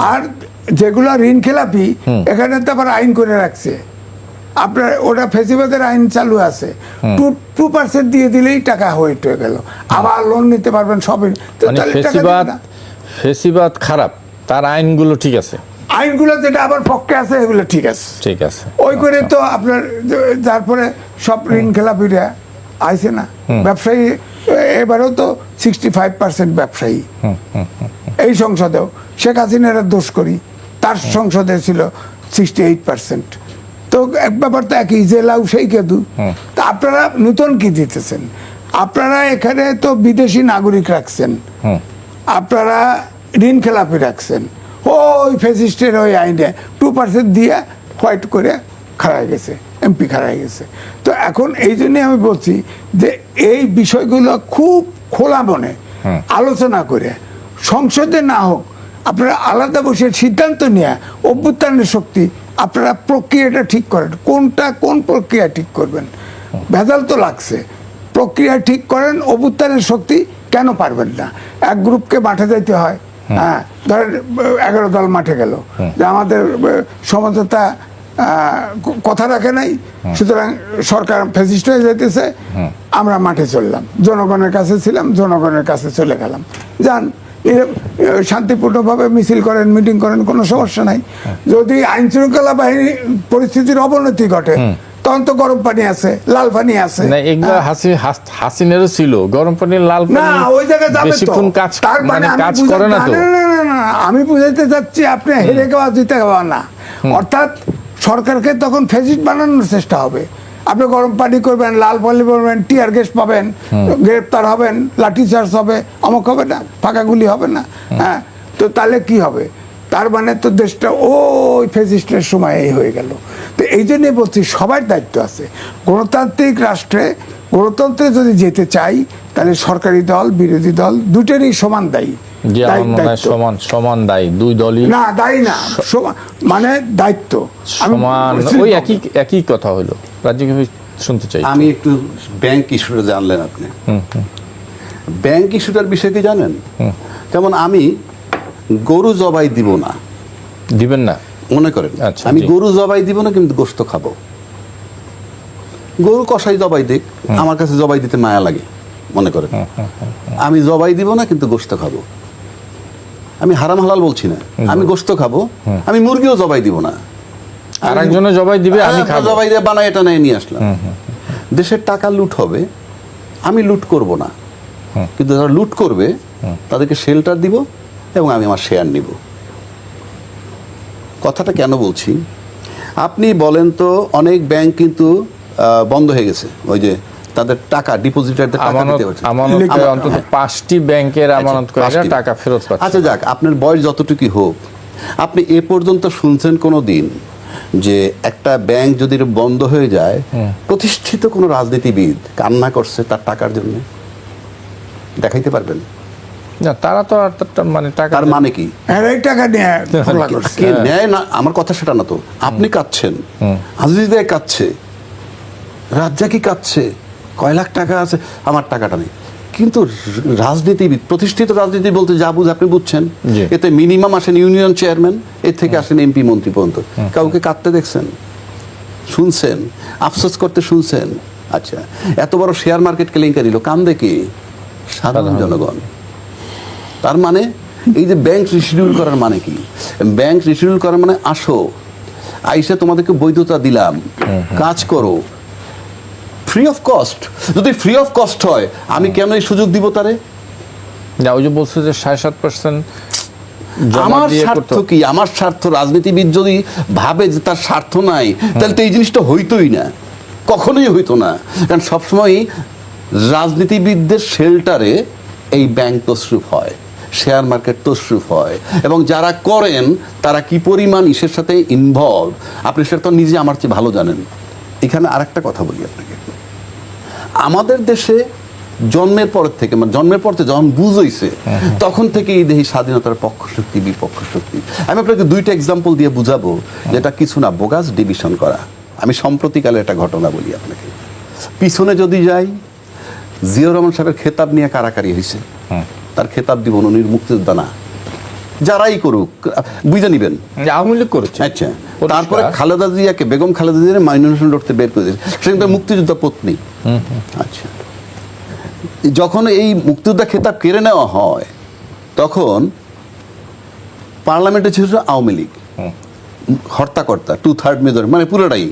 আর যেগুলো ঋণ খেলাপি এখানে তো আবার আইন করে রাখছে। আপনার ওটা ফেসিবাদের আইন চালু আছে, 2% দিয়ে দিলেই টাকা হয়ে গেল, আবার লোন নিতে পারবেন সবই। ফেসিবাদ খারাপ, তার আইনগুলো ঠিক আছে, আইনগুলো যেটা আবার পক্ষে আছে এগুলো ঠিক আছে, ঠিক আছে। ওই করে তো আপনার তারপরে সব ঋণ খেলাপিরা আইছে না, ব্যবসায়ী এবারেও তো 65% ব্যবসায়ী। এই সংসদেও শেখ হাসিনার দোষ করি, তার সংসদে ছিল 68%। তো এক ব্যাপার তো একই, যে লাউ সেই কেদু। তা আপনারা নতুন কি দিতেছেন? আপনারা এখানে তো বিদেশি নাগরিক রাখছেন, আপনারা ঋণ খেলাপি রাখছেন, ওই ফেসিস্টের ওই আইনে 2% দিয়ে হোয়াইট করে খাড়ায় গেছে, এমপি খাড়ায় গেছে। তো এখন এই জন্যে আমি বলছি যে এই বিষয়গুলো খুব খোলা মনে আলোচনা করে, সংসদে না হোক, আপনারা আলাদা বসে সিদ্ধান্ত নেওয়া, অভ্যুত্থানের শক্তি, আপনারা প্রক্রিয়াটা ঠিক করেন, কোন প্রক্রিয়া ঠিক করবেন। ভেজাল তো লাগছে, প্রক্রিয়া ঠিক করেন। অভ্যুত্থানের শক্তি কেন পারবেন না? এক গ্রুপকে মাঠে যাইতে হয়, হ্যাঁ, ধরেন 11 দল মাঠে গেল, যে আমাদের সমঝোতা কথা রাখে নাই, সুতরাং সরকার ফ্যাসিস্ট হয়ে যাইতেছে, আমরা মাঠে চললাম, জনগণের কাছে ছিলাম, জনগণের কাছে চলে গেলাম, যান শান্তিপূর্ণভাবে মিছিল করেন, মিটিং করেন, কোনো সমস্যা নাই। যদি আইন শৃঙ্খলা বাহিনী পরিস্থিতির অবনতি ঘটে, তখন তো গরম পানি আছে, লাল পানি আছে। হাসিনেরও ছিল গরম পানি, লাল পানি, না ওই জায়গায় যাবে তো। তার মানে কাজ করে না তো। না, আমি বুঝাইতে চাচ্ছি, আপনি হেরে গাওয়া জিতে গাওয়া না। অর্থাৎ সরকারকে তখন ফ্যাসিস্ট বানানোর চেষ্টা হবে। আপনি গরম পানি করবেন, লাল পানি করবেন, টিয়ার গ্যাস পাবেন, গ্রেপ্তার হবেন, লাঠিচার্জ হবে, অমুক হবে না, ফাঁকা গুলি হবে না। হ্যাঁ, তো তাহলে কি হবে? তার মানে তো দেশটা ওই ফ্যাসিস্টের সময় এই হয়ে গেল। তো এই জন্যে বলছি, সবার দায়িত্ব আছে। গণতান্ত্রিক রাষ্ট্রে, গণতন্ত্রে যদি যেতে চাই, তাহলে সরকারি দল, বিরোধী দল দুটেরই সমান দায়ী। সমান দায়ী, দুই দলই না, দায়ী না, মানে দায়িত্ব সমান। ওই একই কথা হলো। রাজ্যকে শুনতে চাই। আমি একটু ব্যাংক ইস্যুটা জানলেন আপনি, ব্যাংক ইস্যুটার বিষয় কি জানেন? যেমন আমি গরু জবাই দিব না, দিবেন না মনে করেন, আমি গরু জবাই দিব না, কিন্তু গোশত খাবো। গরু কষাই জবাই দিক, আমার কাছে জবাই দিতে মায়া লাগে, মনে করেন, আমি জবাই দিব না, কিন্তু গোশত খাবো। আমি হারাম হালাল বলছি না, আমি গোশত খাবো। আমি মুরগিও জবাই দিব না, আরেকজনে জবাই দিবে, আমি খাবো, জবাই দিয়ে বানাই এটা নিয়ে আসলাম। দেশের টাকা লুট হবে, আমি লুট করব না, কিন্তু যারা লুট করবে তাদেরকে শেল্টার দিব এবং আমি আমার শেয়ার নিব। কথাটা কেন বলছি, আপনি বলেন তো অনেক ব্যাংক কিন্তু বন্ধ হয়ে গেছে, ওই যে তাদের টাকা ডিপোজিটারদের টাকা দিতে পারছে। আমানত অন্তত 5টি ব্যাংকের আমানত করে পাঁচটি। টাকা ফেরত পাচ্ছে। আচ্ছা যাক, আপনার বয়স যতটুকুই হোক, আপনি এ পর্যন্ত শুনছেন কোনো দিন যে একটা ব্যাংক যদি বন্ধ হয়ে যায় প্রতিষ্ঠিত কোনো রাজনীতিবিদ কান্না করছে তার টাকার জন্য? দেখাইতে পারবেন? না, তারা তো আর মানে টাকা তার মানে কি? এরাই টাকা নিয়ে হামলা করছে। কে নেয় না, আমার কথা সেটা না তো। আপনি কাঁদছেন, আজিজ ভাই কাঁদছে, রাজ্জাকি কাঁদছে, কয় লাখ টাকা আছে, আমার টাকাটা নেই। কিন্তু রাজনীতিবিদ, প্রতিষ্ঠিত রাজনীতি বলতে যা বুঝ আপনি বুঝছেন, জি। এতে মিনিমাম আসেন ইউনিয়ন চেয়ারম্যান, এর থেকে আসেন এমপি মন্ত্রী পর্যন্ত। কাউকে কাঁদতে দেখছেন, শুনছেন, আফসোস করতে শুনছেন? আচ্ছা, এত বড় শেয়ার মার্কেট কেলেঙ্কারি দিল, কান্দে কি? সাধারণ জনগণ। তার মানে এই যে ব্যাংক রিশিডিউল করার মানে কি? ব্যাংক রিশিডিউল করার মানে আসো, আইসা তোমাদেরকে বৈধতা দিলাম, কাজ করো ফ্রি অফ কস্ট। যদি ফ্রি অফ কস্ট হয়, আমি কেন এই সুযোগ দিব তারে? না, ওই যে বলছে যে 7.5% আমার স্বার্থ কি? আমার স্বার্থ, রাজনীতিবিদ যদি ভাবে যে তার স্বার্থ নাই, তাহলে তো এই জিনিসটা হইতোই না, কখনোই হইতো না। কারণ সবসময় রাজনীতিবিদদের শেল্টারে এই ব্যাংক তসরুফ হয়, শেয়ার মার্কেট তসরুফ হয়, এবং যারা করেন তারা কি পরিমাণ ইসের সাথে ইনভলভ আপনি সেটা তো নিজে আমার চেয়ে ভালো জানেন। এখানে আরেকটা কথা বলি আপনাকে, আমাদের দেশে জন্মের পর থেকে, মানে জন্মের পর থেকে যখন বুঝ হইছে, তখন থেকে এই দেশে স্বাধীনতার পক্ষ শক্তি বিপক্ষ শক্তি। আমি আপনাকে দুইটা এক্সাম্পল দিয়ে বুঝাবো, যেটা কিছু না, বোগাস ডিভিশন করা। আমি সম্প্রতিকালে একটা ঘটনা বলি আপনাকে। পিছনে যদি যাই, জিয়াউর রহমান সাহেবের খেতাব নিয়ে কারাকারি হয়েছে, তার খেতাব দিব উনি মুক্তিযোদ্ধা না, যারাই করুক বুঝে নিবেন, আওয়ামী লীগ করেছে। আচ্ছা, তারপরে খালেদা জিয়াকে, বেগম খালেদা জিয়াকে মাইনরিটি লড়তে বের করে দিয়েছে, সে কিন্তু মুক্তিযোদ্ধা পত্নী। আচ্ছা, যখন এই মুক্তিযোদ্ধা খেতাব কেড়ে নেওয়া হয়, তখন পার্লামেন্টে ছিল আওয়ামী লীগ, হর্তাকর্তা 2/3 মেজর, মানে পুরোটাই।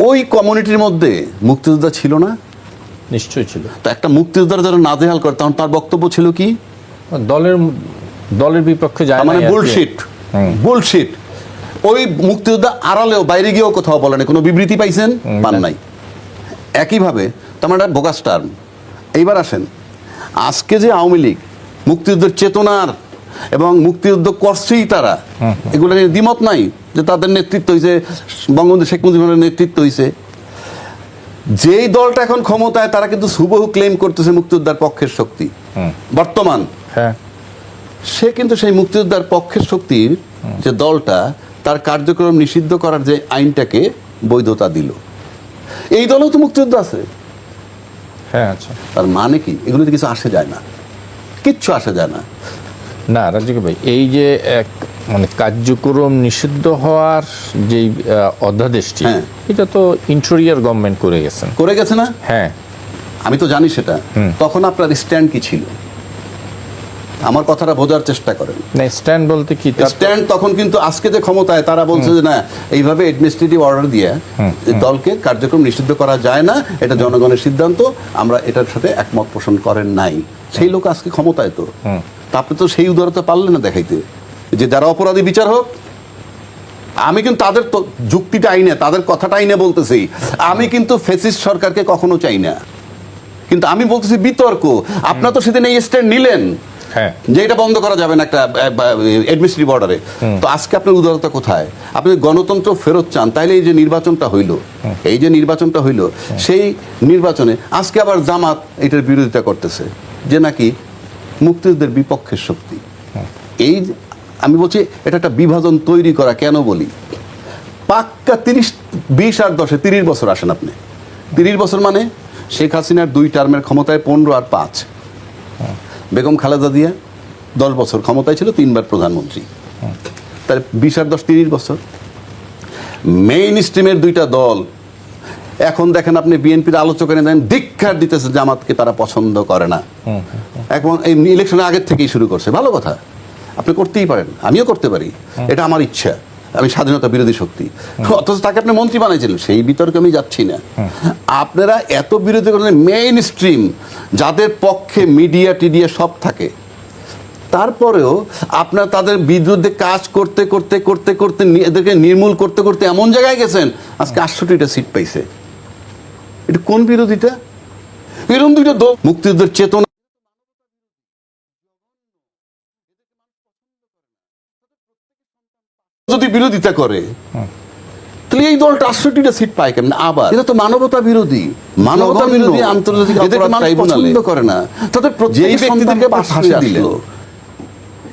ওই কমিউনিটির মধ্যে মুক্তিযোদ্ধা ছিল না? নিশ্চয়ই ছিল। তো একটা মুক্তিযোদ্ধার যারা নাজেহাল করে, তখন তার বক্তব্য ছিল কি? দলের বিপক্ষে যায়, মানে বুলশিট, বুলশিট। ওই মুক্তিযোদ্ধা আড়ালেও, বাইরে গিয়েও কোথাও বলে না, কোনো বিবৃতি পাইছেন? পান নাই। একইভাবে তোমার একটা বোগাস টার্ম। এইবার আসেন, আজকে যে আওয়ামী লীগ মুক্তিযুদ্ধের চেতনার এবং মুক্তিযুদ্ধ করছেই তারা, এগুলো নিয়ে দ্বিমত নাই যে তাদের নেতৃত্ব হয়েছে, বঙ্গবন্ধু শেখ মুজিবের নেতৃত্ব হয়েছে। যেই দলটা এখন ক্ষমতায়, তারা কিন্তু সুবহু ক্লেম করতেছে মুক্তিযোদ্ধার পক্ষের শক্তি বর্তমান। হ্যাঁ, সে কিন্তু সেই মুক্তিযোদ্ধার পক্ষের শক্তির যে দলটা, তার কার্যক্রম নিষিদ্ধ করার যে আইনটাকে বৈধতা দিল। এই দলেও তো মুক্তিযুদ্ধ আছে। হ্যাঁ। আচ্ছা, তার মানে কি? এগুলোতে কিছু আসে যায় না, কিচ্ছু আসে যায় না। না রাজ্জাকি ভাই, এই যে এক মানে কার্যক্রম নিষিদ্ধ হওয়ার যে অধ্যাদেশটি, এটা তো ইন্টেরিয়র গভর্নমেন্ট করে গেছেন, করে গেছে না? হ্যাঁ, আমি তো জানি সেটা। তখন আপনার স্ট্যান্ড কি ছিল? আমার কথাটা বোঝার চেষ্টা করেন। না, স্ট্যান্ড বলতে কি? স্ট্যান্ড তখন কিন্তু, আজকে যে ক্ষমতায়, তারা বলছে যে না, এইভাবে অ্যাডমিনিস্ট্রেটিভ অর্ডার দিয়ে দলকে কার্যক্রম নিষিদ্ধ করা যায় না, এটা জনগণের সিদ্ধান্ত, আমরা এটার সাথে একমত পোষণ করেন নাই। সেই লোক আজকে ক্ষমতায়, তো আপনি তো সেই উদারতা পারলেন না দেখাইতে যে যারা অপরাধী বিচার হোক। আমি কিন্তু তাদের যুক্তিটা আইনে, তাদের কথাটা আইনে বলতেছি। আমি কিন্তু ফ্যাসিস্ট সরকারকে কখনো চাই না, কিন্তু আমি বলতেছি বিতর্ক। আপনারা তো সেদিন এই স্ট্যান্ড নিলেন যে এটা বন্ধ করা যাবে না একটা অ্যাডমিনিস্ট্রেটিভ অর্ডারে। তো আজকে আপনার উদারতা কোথায়? আপনি গণতন্ত্র ফেরত চান, তাইলে এই যে নির্বাচনটা হইল, এই যে নির্বাচনটা হইল, সেই নির্বাচনে আজকে আবার জামাত এটার বিরোধিতা করতেছে যে নাকি মুক্তিযুদ্ধের বিপক্ষের শক্তি। এই আমি বলছি, এটা একটা বিভাজন তৈরি করা। কেন বলি? পাক্কা 20 আর 10 30 বছর আসেন আপনি। 30 বছর মানে শেখ হাসিনার 2 টার্মের ক্ষমতায় 15 আর 5, বেগম খালেদা জিয়া 10 বছর ক্ষমতায় ছিল, 3 বার প্রধানমন্ত্রী। তার 20 আর 10 30 বছর। মেইন স্ট্রিমের 2টা দল এখন দেখেন আপনি বিএনপির আলোচনা দেন, ধিক্কার দিতেছে জামাতকে, তারা পছন্দ করে না। এখন এই ইলেকশনের আগের থেকেই শুরু করছে। ভালো কথা, আপনি করতেই পারেন, আমিও করতে পারি, এটা আমার ইচ্ছা, আমি স্বাধীনতা বিরোধী শক্তি। অথচ তাকে আপনি মন্ত্রী বানাইছিলেন, সেই বিতর্কে আমি যাচ্ছি না। আপনারা এত বিরোধী করেন, মেইন স্ট্রিম যাদের পক্ষে মিডিয়া টিডিয়া সব থাকে, তারপরেও আপনার তাদের বিরুদ্ধে কাজ করতে করতে করতে করতে এদেরকে নির্মূল করতে করতে এমন জায়গায় গেছেন আজকে 68টা সিট পাইছে। এটা কোন বিরোধিতা? এরকম দুইটা দল মুক্তিযুদ্ধের চেতনা যদি বিরোধিতা করে তাহলে এই দলটা 68টা সিট পায় কেমন? আবার এটা তো মানবতা বিরোধী, মানবতা বিরোধী আন্তর্জাতিক অপরাধ ট্রাইব্যুনালে পছন্দ করে না। তাদের যেই ব্যক্তিদেরকে ফাঁসি দিল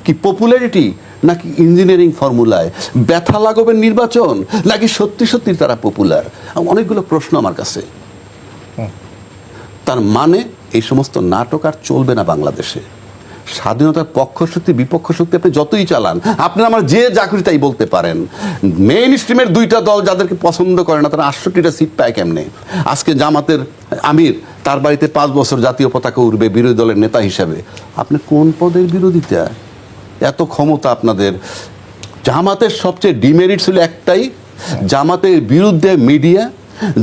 কি পপুলারিটি নাকি ইঞ্জিনিয়ারিং ফর্মুলায় ব্যথা লাগাবেন নির্বাচন নাকি সত্যি সত্যি তারা পপুলার? অনেকগুলো প্রশ্ন আমার কাছে। তার মানে এই সমস্ত নাটক আর চলবে না বাংলাদেশে। স্বাধীনতার পক্ষ শক্তি বিপক্ষ শক্তি আপনি যতই চালান, আপনি আমার যে চাকরি তাই বলতে পারেন, মেইন স্ট্রিমের দুইটা দল যাদেরকে পছন্দ করে না তারা 68টা সিট পায় কেমনে? আজকে জামাতের আমির, তার বাড়িতে 5 বছর জাতীয় পতাকা উঠবে বিরোধী দলের নেতা হিসাবে। আপনি কোন পদের বিরোধিতা? এত ক্ষমতা আপনাদের। জামাতের সবচেয়ে ডিমেরিট ছিল একটাই, জামাতের বিরুদ্ধে মিডিয়া,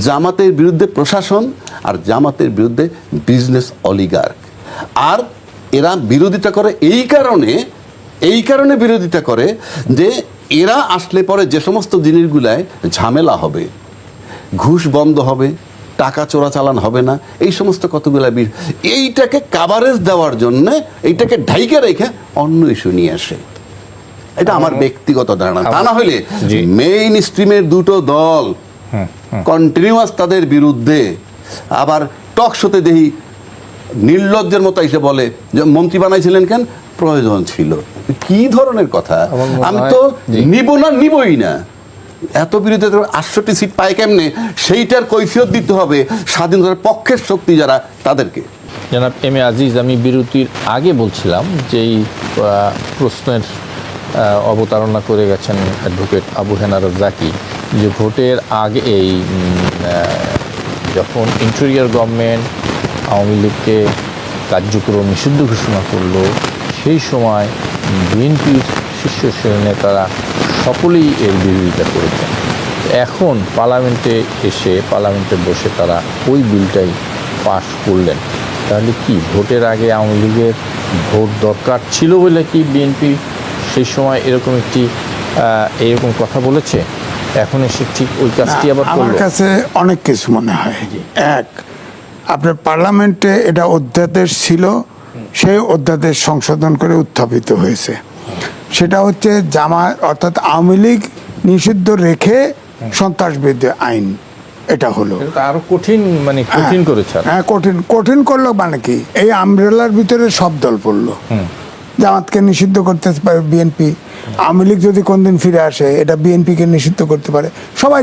জামাতের বিরুদ্ধে প্রশাসন, আর জামাতের বিরুদ্ধে বিজনেস অলিগার্ক। আর এরা বিরোধিতা করে এই কারণে বিরোধিতা করে যে এরা আসলে পরে যে সমস্ত জিনিসগুলায় ঝামেলা হবে, ঘুষ বন্ধ হবে, টাকা চোরাচালান হবে না, এই সমস্ত কতগুলা এইটাকে কাভারেজ দেওয়ার জন্য এইটাকে ঢাইকে রেখে অন্য ইস্যু নিয়ে আসে। এটা আমার ব্যক্তিগত ধারণা। তা না হলে মেইন স্ট্রিমের দুটো দল কন্টিনিউয়াস তাদের বিরুদ্ধে, আবার টক শোতে দেখি নির্লজ্জের মতো এসে বলে যে মন্ত্রী বানাইছিলেন কেন? প্রয়োজন ছিল। কি ধরনের কথা? আমি তো নিবই না। এত বিরোধী 68 সিট পায় কেমনে সেইটার কৈফিয়ত দিতে হবে স্বাধীনতার পক্ষের শক্তি যারা তাদেরকে। জনাব এম এ আজিজ, আমি বিরতির আগে বলছিলাম যে এই প্রশ্নের অবতারণা করে গেছেন অ্যাডভোকেট আবু হেনা রাজ্জাকী, যে ভোটের আগে এই যখন ইন্টেরিয়র গভর্নমেন্ট আওয়ামী লীগকে কার্যক্রম নিষিদ্ধ ঘোষণা করলো, সেই সময় বিএনপির শীর্ষ নেতারা সকলেই এর বিরোধিতা করেছেন। এখন পার্লামেন্টে বসে তারা ওই বিলটাই পাশ করলেন। তাহলে কি ভোটের আগে আওয়ামী লীগের ভোট দরকার ছিল বলে কি বিএনপি সেই সময় এরকম কথা বলেছে? এখন এসে ঠিক ওই কাজটি আবার করলো? আমার কাছে অনেক কিছু মনে হয়। এক, আপনার পার্লামেন্টে এটা অধ্যাদেশ ছিল, সেই অধ্যাদেশ সংশোধন করে উত্থাপিত হয়েছে। সেটা হচ্ছে অর্থাৎ আওয়ামী লীগ নিষিদ্ধ রেখে সন্ত্রাসবিরোধী আইন, এটা হলো আরো কঠিন করেছে। হ্যাঁ, কঠিন করলো। মানে কি, এই আমব্রেলার ভিতরে সব দল পড়লো। জামাতকে নিষিদ্ধ করতে পারে বিএনপি, আওয়ামী লীগ যদি কোনদিন ফিরে আসে এটা বিএনপিকে নিষিদ্ধ করতে পারে,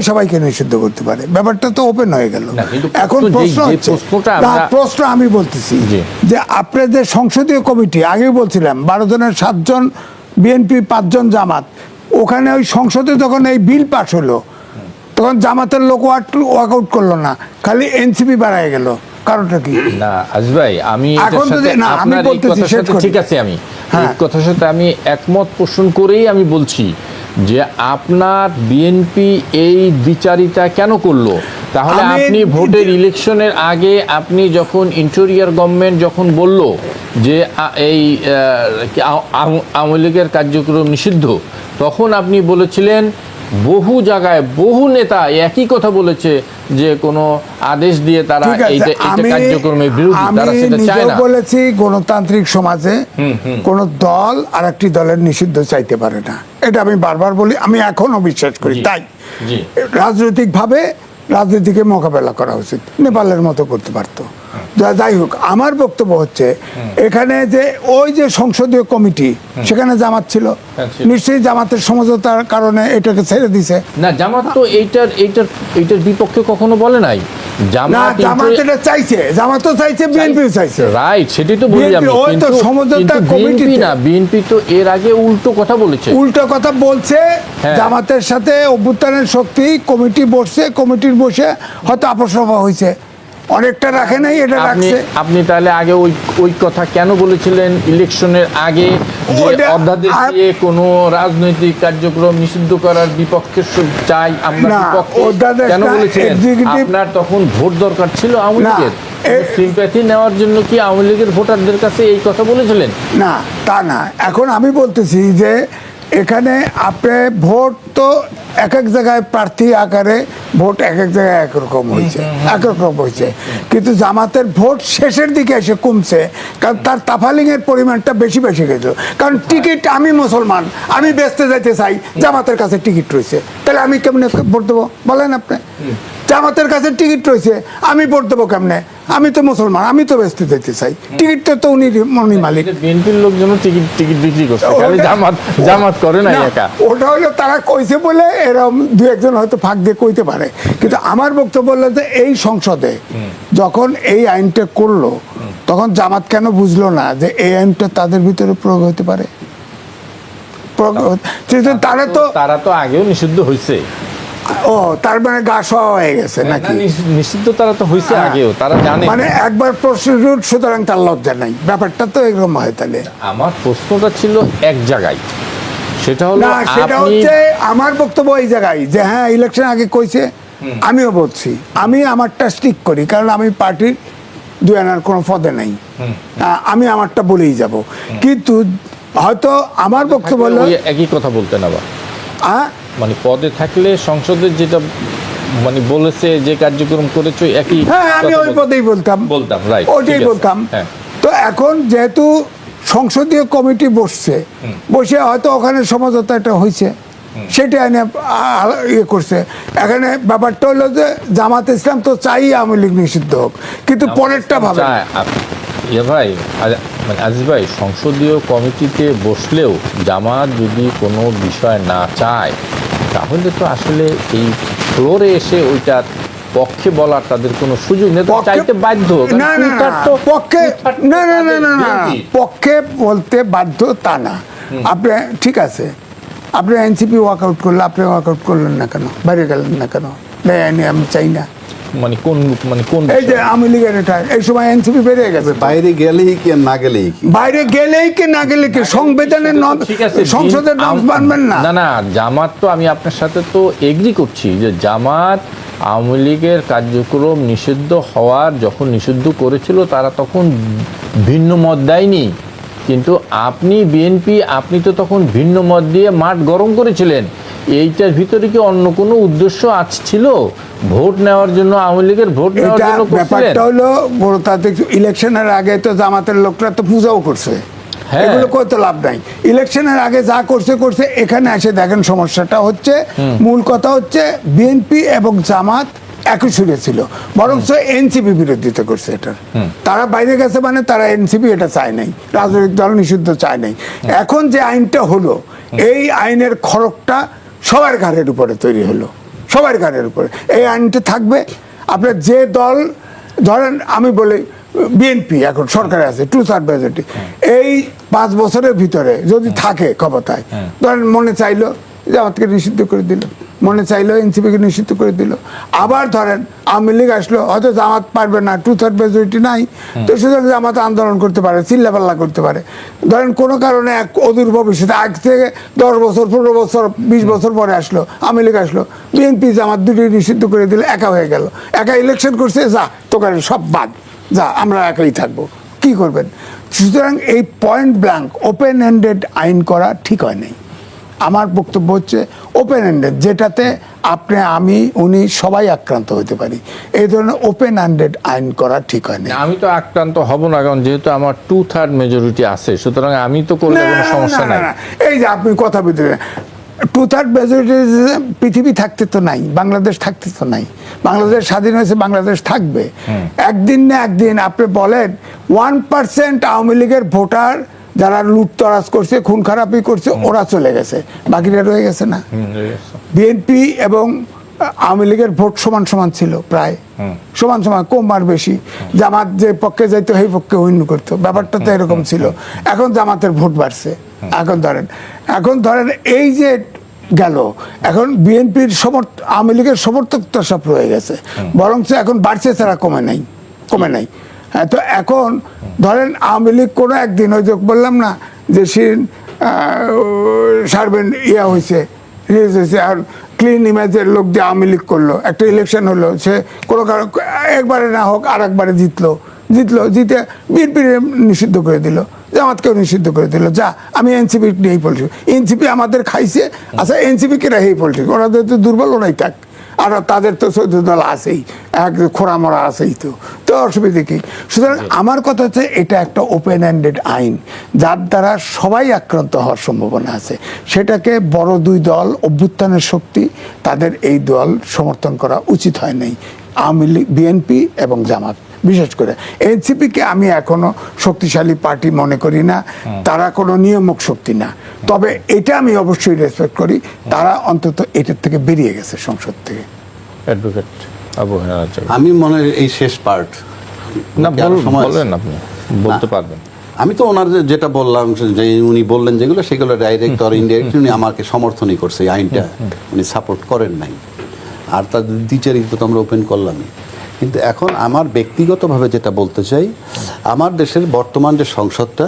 সবাইকে নিষিদ্ধ করতে পারে। ব্যাপারটা তো ওপেন হয়ে গেল। এখন প্রশ্ন আমি বলতেছি যে আপনাদের সংসদীয় কমিটি, আগেই বলছিলাম 12 জনের 7 জন বিএনপি, 5 জন জামাত, ওখানে ওই সংসদে যখন এই বিল পাস হলো তখন জামাতের লোক ওয়াকআউট করলো না, খালি এনসিপি বাড়ায় গেল। কারণটা কি? না আজ ভাই, আমি আপনার এই কথার সাথে ঠিক আছে, আমি এই কথার সাথে আমি একমত পোষণ করেই আমি বলছি যে আপনার বিএনপি এই বিচারিতা কেন করলো? তাহলে আপনি ভোটের ইলেকশনের আগে আপনি যখন ইন্টেরিয়র গভর্নমেন্ট যখন বলল যে এই আওয়ামী লীগের কার্যক্রম নিষিদ্ধ, তখন আপনি বলেছিলেন, বহু জায়গায় বহু নেতা একই কথা বলেছে যে কোনো আদেশ দিয়ে তারা এইটা কার্যক্রমের বিরোধী, তারা সেটা চায় না। বলেছি গণতান্ত্রিক সমাজে কোন দল আর একটি দলের নিষিদ্ধ চাইতে পারে না, এটা আমি বারবার বলি, আমি এখনো বিশ্বাস করি। তাই রাজনৈতিকভাবে রাজনীতিকে মোকাবেলা করা উচিত, নেপালের মতো করতে পারতো। যাই হোক, আমার বক্তব্য হচ্ছে এখানে যে ওই যে সংসদীয় কমিটি, সেখানে জামাত ছিল, নিশ্চয়ই জামাতের সমঝোতার কারণে এটাকে ছেড়ে দিছে। না, জামাত তো এইটার বিপক্ষে কখনো বলে নাই। জামাত এটা চাইছে, জামাতও চাইছে, বিএনপিও চাইছে, রাইট, সেটাই তো বলি আমি। কিন্তু সমঝোতা কমিটি না, বিএনপি তো এর আগে উল্টো কথা বলছে, জামাতের সাথে অভ্যুত্থানের শক্তি কমিটি বসছে, কমিটির বসে হয়তো আপোষ সভা হয়েছে, অনেকটা রাখে নাই, এটা রাখছে। আপনি তাহলে আগে ওই কথা কেন বলেছিলেন ইলেকশনের আগে যে অধ্যাদেশ দিয়ে কোনো রাজনৈতিক কার্যক্রম নিষিদ্ধ করার বিপক্ষে চাই আমরা, বিপক্ষে কেন বলেছিলেন? আপনার তখন ভোট দরকার ছিল আওয়ামী লীগের। সিম্প্যাথি নেওয়ার জন্য কি আওয়ামী লীগের ভোটারদের কাছে এই কথা বলেছিলেন? না, তা না। এখন আমি বলতেছি যে এখানে আপনি ভোট তো এক এক জায়গায় প্রার্থী আকারে ভোট এক এক জায়গায় একরকম হয়েছে, কিন্তু জামাতের ভোট শেষের দিকে এসে কমছে, কারণ তার তাফালিংয়ের পরিমাণটা বেশি গেছে। কারণ টিকিট, আমি মুসলমান, আমি বেচতে যাইতে চাই, জামাতের কাছে টিকিট রয়েছে, তাহলে আমি কেমনে ভোট দেবো বলেন আপনি? জামাতের কাছে টিকিট রয়েছে, আমি ভোট দেবো কেমনে? আমি তো মুসলমান, আমি তো বেচতে যেতে চাই, টিকিটটা তো উনি মালিক। বিএনপির লোকজন টিকিট বিক্রি করছে, খালি জামাত করে না একা। ওটা হলো তারা কইছে বলে এরকম দু একজন হয়তো ফাঁক দিয়ে কইতে পারে, কিন্তু আমার বক্তব্য হলো যে এই সংসদে যখন এই আইনটা করলো তখন জামাত কেন বুঝলো না যে এই আইনটা তাদের ভিতরে প্রয়োগ হতে পারে? তারা তো আগেও নিষিদ্ধ হয়েছে। ও, তার মানে গা সওয়া হয়ে গেছে নাকি? নিষিদ্ধ তারা তো হয়েছে আগেও, তারা জানে। মানে একবার প্রস্টিটিউট, সুতরাং তার লজ্জা নাই, ব্যাপারটা তো এরকম হয়। তাহলে আমার প্রশ্নটা ছিল এক জায়গায়, সেটা হলো না, সেটা হচ্ছে আমার বক্তব্য এই জায়গায় যে হ্যাঁ, ইলেকশন আগে কইছে, আমিও বলছি, আমি আমারটা স্টিক করি, কারণ আমি পার্টির দুই আনার কোনো পদে নাই, আমি আমারটা বলেই যাব। কিন্তু হয়তো আমার বক্তব্য হলো একই কথা বলতেন আবার, মানে পদে থাকলে সংসদের যেটা মানে বলেছে যে কার্যক্রম করেছে একই, হ্যাঁ, আমি ওই পদেই বলতাম, রাইট, ওইটাই বলতাম। তো এখন যেহেতু সংসদীয় কমিটি বসে হয়তো ওখানে সমঝোতা একটা হয়েছে, সেটা এনে ইয়ে করছে। এখানে ব্যাপারটা হলো যে জামাত ইসলাম তো চাই আওয়ামী লীগ নিষিদ্ধ হোক, কিন্তু পরেরটা ভাবে ভাই, মানে আজিজ ভাই, সংসদীয় কমিটিতে বসলেও জামাত যদি কোনো বিষয় না চায়, তাহলে তো আসলে এই ফ্লোরে এসে ওইটার পক্ষে বলার তাদের কোনো সুযোগ নেই, চাইতে বাধ্য। পক্ষে বলতে বাধ্য তা না। আপনি ঠিক আছে, আপনি এনসিপি ওয়ার্কআউট করলে, আপনি ওয়ার্কআউট করলেন না কেন? বাইরে গেলেন না কেন? আমি চাই না, এই যে আওয়ামী লীগের এটা এই সময় এনসিপি বেরিয়ে গেছে। বাইরে গেলেই কি না গেলেই কি? বাইরে গেলেই কি না গেলে কি? সংবিধানের সংসদের নর্মস মানবেন না? না, জামাত তো, আমি আপনার সাথে তো এগ্রি করছি যে জামাত আওয়ামী লীগের কার্যক্রম নিষিদ্ধ হওয়ার যখন নিষিদ্ধ করেছিল তারা তখন ভিন্ন মত দেয়নি, কিন্তু আপনি বিএনপি, আপনি তো তখন ভিন্ন মত দিয়ে মাঠ গরম করেছিলেন। এইটার ভিতরে কি অন্য কোনো উদ্দেশ্য ছিল? ভোট নেওয়ার জন্য, আওয়ামী লীগের ভোট নেওয়ার জন্য? ব্যাপারটা হলো গণতান্ত্রিক ইলেকশনের আগে তো জামাতের লোকরা তো পূজাও করছে, এগুলো কত লাভ নাই। ইলেকশনের আগে যা করছে, এখানে এসে দেখেন সমস্যাটা হচ্ছে, মূল কথা হচ্ছে বিএনপি এবং জামাত একই সুরে ছিল, বরং এনসিপি বিরোধিতা করছে এটার। তারা বাইরে গেছে, মানে তারা এনসিপি এটা চায় নাই, রাজনৈতিক দল নিষিদ্ধ চায় নাই। এখন যে আইনটা হলো, এই আইনের খড়গটা সবার ঘাড়ের উপরে তৈরি হলো, সবার ঘাড়ের উপরে এই আইনটা থাকবে। আপনার যে দল, ধরেন আমি বলি বিএনপি এখন সরকারে আছে, 2/3 মেজরিটি, এই 5 বছরের ভিতরে যদি থাকে ক্ষমতায়, ধরেন মনে চাইলো জামাতকে নিষিদ্ধ করে দিল, মনে চাইলো এনসিপিকে নিষিদ্ধ করে দিল, আবার ধরেন আওয়ামী লীগ আসলো, হয়তো জামাত পারবে না, 2/3 মেজরিটি নাই, তো সুতরাং জামাত আন্দোলন করতে পারে, চিল্লাপাল্লা করতে পারে। ধরেন কোনো কারণে এক অদূর ভবিষ্যতে, আগ থেকে 10 বছর 15 বছর 20 বছর পরে আসলো আওয়ামী লীগ, আসলো বিএনপি, জামাত দুটি নিষিদ্ধ করে দিলে, একা হয়ে গেল, একা ইলেকশন করছে, যা তোকারে সব বাদ, যা আমরা একাই থাকবো, কি করবেন? সুতরাং এই পয়েন্ট ব্ল্যাঙ্ক ওপেন এন্ডেড আইন করা ঠিক হয় নাই। আমার বক্তব্য হচ্ছে ওপেন এন্ডেড, যেটাতে আপনি, আমি, উনি সবাই আক্রান্ত হতে পারি, এই ধরনের ওপেন এন্ডেড আইন করা ঠিক হয় না। আমি তো আক্রান্ত হব না, কারণ যেহেতু আমার 2/3 মেজরিটি আছে, সুতরাং আমি তো করলে কোনো সমস্যা নাই। এই যে আপনি কথা বলতে, 2/3 মেজরিটি পৃথিবী থাকতে তো নাই, বাংলাদেশ থাকতে তো নাই, বাংলাদেশ স্বাধীন হয়েছে, বাংলাদেশ থাকবে একদিন না একদিন। আপনি বলেন 1% আওয়ামী লীগের ভোটার যারা লুটতরাজ করছে, খুন খারাপি করছে, ওরা চলে গেছে, বাকিরা রয়ে গেছে না? বিএনপি এবং আওয়ামী লীগের ভোট সমান সমান ছিল, প্রায় সমান সমান, কম আর বেশি। জামাত যে পক্ষে যাইতো সেই পক্ষে উইন করতো, ব্যাপারটা তো এরকম ছিল। এখন জামাতের ভোট বাড়ছে। এখন ধরেন এই যে গেল, এখন বিএনপির আওয়ামী লীগের সমর্থক তো সব রয়ে গেছে, বরং এখন বাড়ছে ছাড়া কমে নাই। তো এখন ধরেন আওয়ামী লীগ কোনো একদিন, ওই যে বললাম না যে সার্ভেন্ট হয়েছে, রেজ হয়েছে। আর ক্লিন ইমেজের লোক দিয়ে আওয়ামী লীগ করলো, একটা ইলেকশন হলো, সে কোনো কারণ একবারে না হোক আর একবারে জিতে বিএনপি নিষিদ্ধ করে দিল, জামাতকেও নিষিদ্ধ করে দিল। যা আমি এনসিপি নেই পলিটিক্স, এনসিপি আমাদের খাইছে। আচ্ছা এনসিপি কে রাখে পলিটিক্স, ওনাদের তো দুর্বল, ওরাই থাক। আর তাদের তো 14 দল আছেই, এক খোড়া মরা আছেই, তো অসুবিধা কি? সুতরাং আমার কথা হচ্ছে এটা একটা ওপেন হ্যান্ডেড আইন, যার দ্বারা সবাই আক্রান্ত হওয়ার সম্ভাবনা আছে। সেটাকে বড় দুই দল, অভ্যুত্থানের শক্তি, তাদের এই দল সমর্থন করা উচিত হয় নাই, আওয়ামী লীগ, বিএনপি এবং জামাত। বিশেষ করে এনসিপিকে আমি এখনো শক্তিশালী পার্টি মনে করি না, তারা কোনো নিয়ামক শক্তি না। তবে এটা আমি অবশ্যই রেসপেক্ট করি, তারা অন্তত এটার থেকে বেরিয়ে গেছে, সংসদ থেকে। অ্যাডভোকেট আবু হেনা চাই। আমি মনে হয় এই শেষ পার্ট না বলেন, আপনি বলতে পারবেন। আমি তো ওনার যেটা বললাম, যে উনি বললেন যেগুলো, সেগুলো ডাইরেক্ট আর ইনডাইরেক্ট উনি আমাকে সমর্থনই করছে, এই আইনটা উনি সাপোর্ট করেন নাই। আর তার দ্বিচারিত তো আমরা ওপেন করলামই। কিন্তু এখন আমার ব্যক্তিগতভাবে যেটা বলতে চাই, আমার দেশের বর্তমান যে সংসদটা,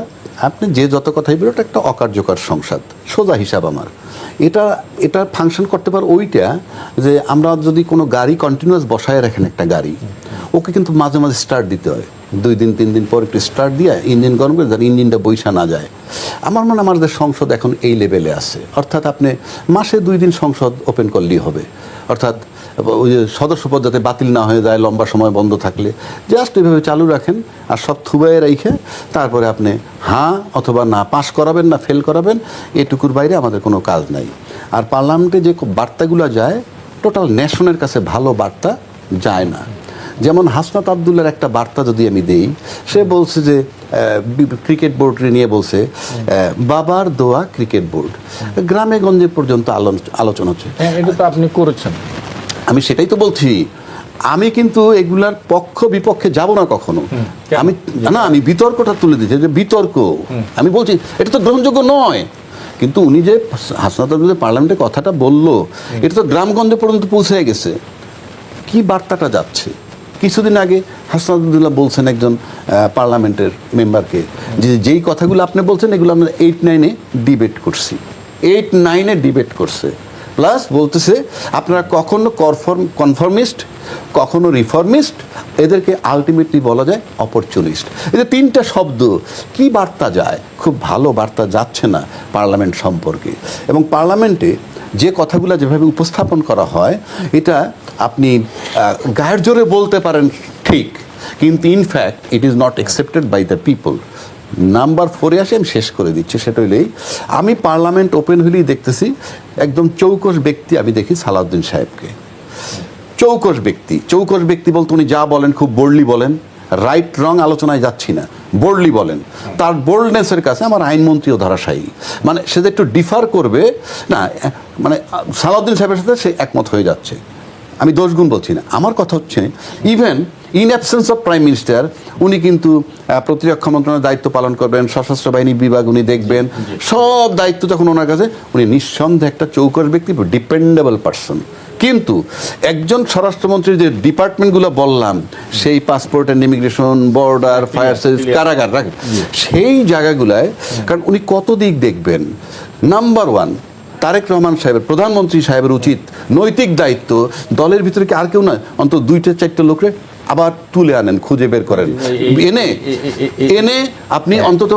আপনি যে যত কথাই বলেন, ওটা একটা অকার্যকর সংসদ, সোজা হিসাব আমার। এটা ফাংশন করতে পারে ওইটা, যে আমরা যদি কোনো গাড়ি কন্টিনিউয়াস বসায় রাখেন, একটা গাড়ি, ওকে কিন্তু মাঝে মাঝে স্টার্ট দিতে হয়, 2 দিন 3 দিন পর একটু স্টার্ট দিয়ে ইঞ্জিন গরম করে, যাতে ইঞ্জিনটা বৈশা না যায়। আমার মনে হয় আমাদের সংসদ এখন এই লেভেলে আছে। অর্থাৎ আপনি মাসে 2 দিন সংসদ ওপেন করলেই হবে। অর্থাৎ ওই যে সদস্যপদ যাতে বাতিল না হয়ে যায় লম্বা সময় বন্ধ থাকলে, জাস্ট এইভাবে চালু রাখেন, আর সব থুবাইয়ে রেখে তারপরে আপনি হ্যাঁ অথবা না পাস করাবেন না ফেল করাবেন, এটুকুর বাইরে আমাদের কোনো কাজ নাই। আর পার্লামেন্টে যে বার্তাগুলো যায়, টোটাল নেশনের কাছে ভালো বার্তা যায় না। যেমন হাসনাত আবদুল্লার একটা বার্তা যদি আমি দেই, সে বলছে যে ক্রিকেট বোর্ডকে নিয়ে বলছে, বাবার দোয়া ক্রিকেট বোর্ড, গ্রামে গঞ্জে পর্যন্ত আলোচনা হচ্ছে। এটা তো আপনি করেছেন। আমি সেটাই তো বলছি, আমি কিন্তু এগুলার পক্ষ বিপক্ষে যাব না কখনো। আমি বিতর্কটা তুলে দিচ্ছি, যে বিতর্ক আমি বলছি এটা তো গ্রহণযোগ্য নয়। কিন্তু উনি যে হাসনাত আবদুল্লাহ পার্লামেন্টে কথাটা বললো, এটা তো গ্রামগঞ্জে পর্যন্ত পৌঁছে গেছে। কি বার্তাটা যাচ্ছে? কিছুদিন আগে হাসনাত আবদুল্লাহ বলছেন একজন পার্লামেন্টের মেম্বারকে, যে যেই কথাগুলো আপনি বলছেন এগুলো আমরা 8-9-এ ডিবেট করছি, 8-9-এ ডিবেট করছে। প্লাস বলতেছে আপনারা কখনো কনফর্মিস্ট, কখনো রিফর্মিস্ট, এদেরকে আলটিমেটলি বলা যায় অপরচুনিস্ট। এই যে 3টা শব্দ, কি বার্তা যায়? খুব ভালো বার্তা যাচ্ছে না পার্লামেন্ট সম্পর্কে। এবং পার্লামেন্টে যে কথাগুলো যেভাবে উপস্থাপন করা হয়, এটা আপনি গায়ের জোরে বলতে পারেন ঠিক, কিন্তু in fact it is not accepted by the people. Number 4-এ আসে, আমি শেষ করে দিচ্ছি। সেটা হইলেই, আমি পার্লামেন্ট ওপেন হলেই দেখতেছি একদম চৌকস ব্যক্তি, আমি দেখি সালাউদ্দিন সাহেবকে। চৌকস ব্যক্তি বলতে উনি যা বলেন খুব বোল্ডলি বলেন, রাইট রং আলোচনায় যাচ্ছি না, বোল্ডলি বলেন। তার বোল্ডনেসের কাছে আমার আইনমন্ত্রীও ধরাশায়ী। মানে সে যে একটু ডিফার করবে না, মানে সালাউদ্দিন সাহেবের সাথে সে একমত হয়ে যাচ্ছে। আমি দোষগুণ বলছি না, আমার কথা হচ্ছে even in absence of prime minister উনি কিন্তু প্রতিরক্ষা মন্ত্রণালয়ের দায়িত্ব পালন করবেন, সশস্ত্র বাহিনী বিভাগ উনি দেখবেন, সব দায়িত্ব যখন ওনার কাছে, উনি নিঃসন্দেহে একটা চৌকস ব্যক্তি, ডিপেন্ডেবল পারসন। কিন্তু একজন স্বরাষ্ট্রমন্ত্রীর যে ডিপার্টমেন্টগুলো বললাম, সেই passport and immigration, border, fire service, কারাগার, সেই জায়গাগুলায়, কারণ উনি কত দিক দেখবেন। নাম্বার 1, তারেক রহমান সাহেবের, প্রধানমন্ত্রী সাহেবের উচিত নৈতিক দায়িত্ব, দলের ভিতরে কি আর কেউ নয়, অন্তত 2-4টা লোকরে আবার তুলে আনেন, খুঁজে বের করেন, এনে আপনি অন্তত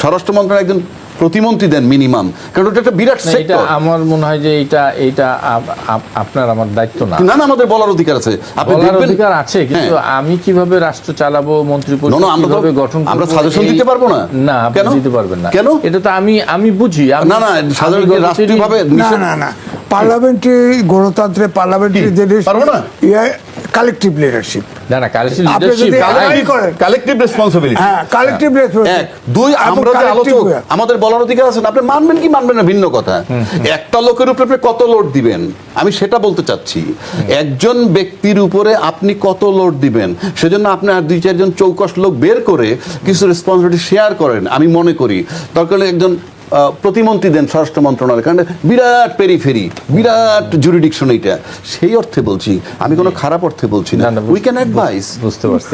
স্বরাষ্ট্র মন্ত্রণালয়ের একজন প্রতিমন্ত্রী দেন মিনিমাম, কারণ ওটা একটা বিরাট সেক্টর। আমার মনে হয় যে এটা আপনার আমার দায়িত্ব না। না, আমাদের বলার অধিকার আছে, বলার অধিকার আছে, কিন্তু আমি কিভাবে রাষ্ট্র চালাবো, মন্ত্রী পরিষদ কিভাবে গঠন করব, আমরা সাজেশন দিতে পারবো না। না, আপনি দিতে পারবেন না। কেন? এটা তো আমি বুঝি। না, সাধারণ রাষ্ট্রীয়ভাবে না, পার্লামেন্টারি গণতন্ত্রে পার্লামেন্টারি যে পারবো না, কালেকটিভ লিডারশিপ। না, কালেকটিভ রেসপন্সিবিলিটি। হ্যাঁ, কালেকটিভ রেসপন্সিবিলিটি। 2, আমরা যে আলোচক, আমাদের বলার অধিকার আছে, আপনি মানবেন কি মানবেন না ভিন্ন কথা। একটা লোকের উপরে আপনি কত লোড দিবেন, আমি সেটা বলতে চাচ্ছি। একজন ব্যক্তির উপরে আপনি কত লোড দিবেন, সেজন্য আপনি আর 2-4 জন চৌকস লোক বের করে কিছু রেসপন্সিবিলিটি শেয়ার করেন। আমি মনে করি দরকার হলে একজন প্রতিমন্ত্রী দেন স্বরাষ্ট্র মন্ত্রণালয়, কারণ বিরাট পেরিফেরি, বিরাট জুরিডিকশন। এইটা সেই অর্থে বলছি, আমি কোনো খারাপ অর্থে বলছি না। We can advice. বুঝতে পারছি।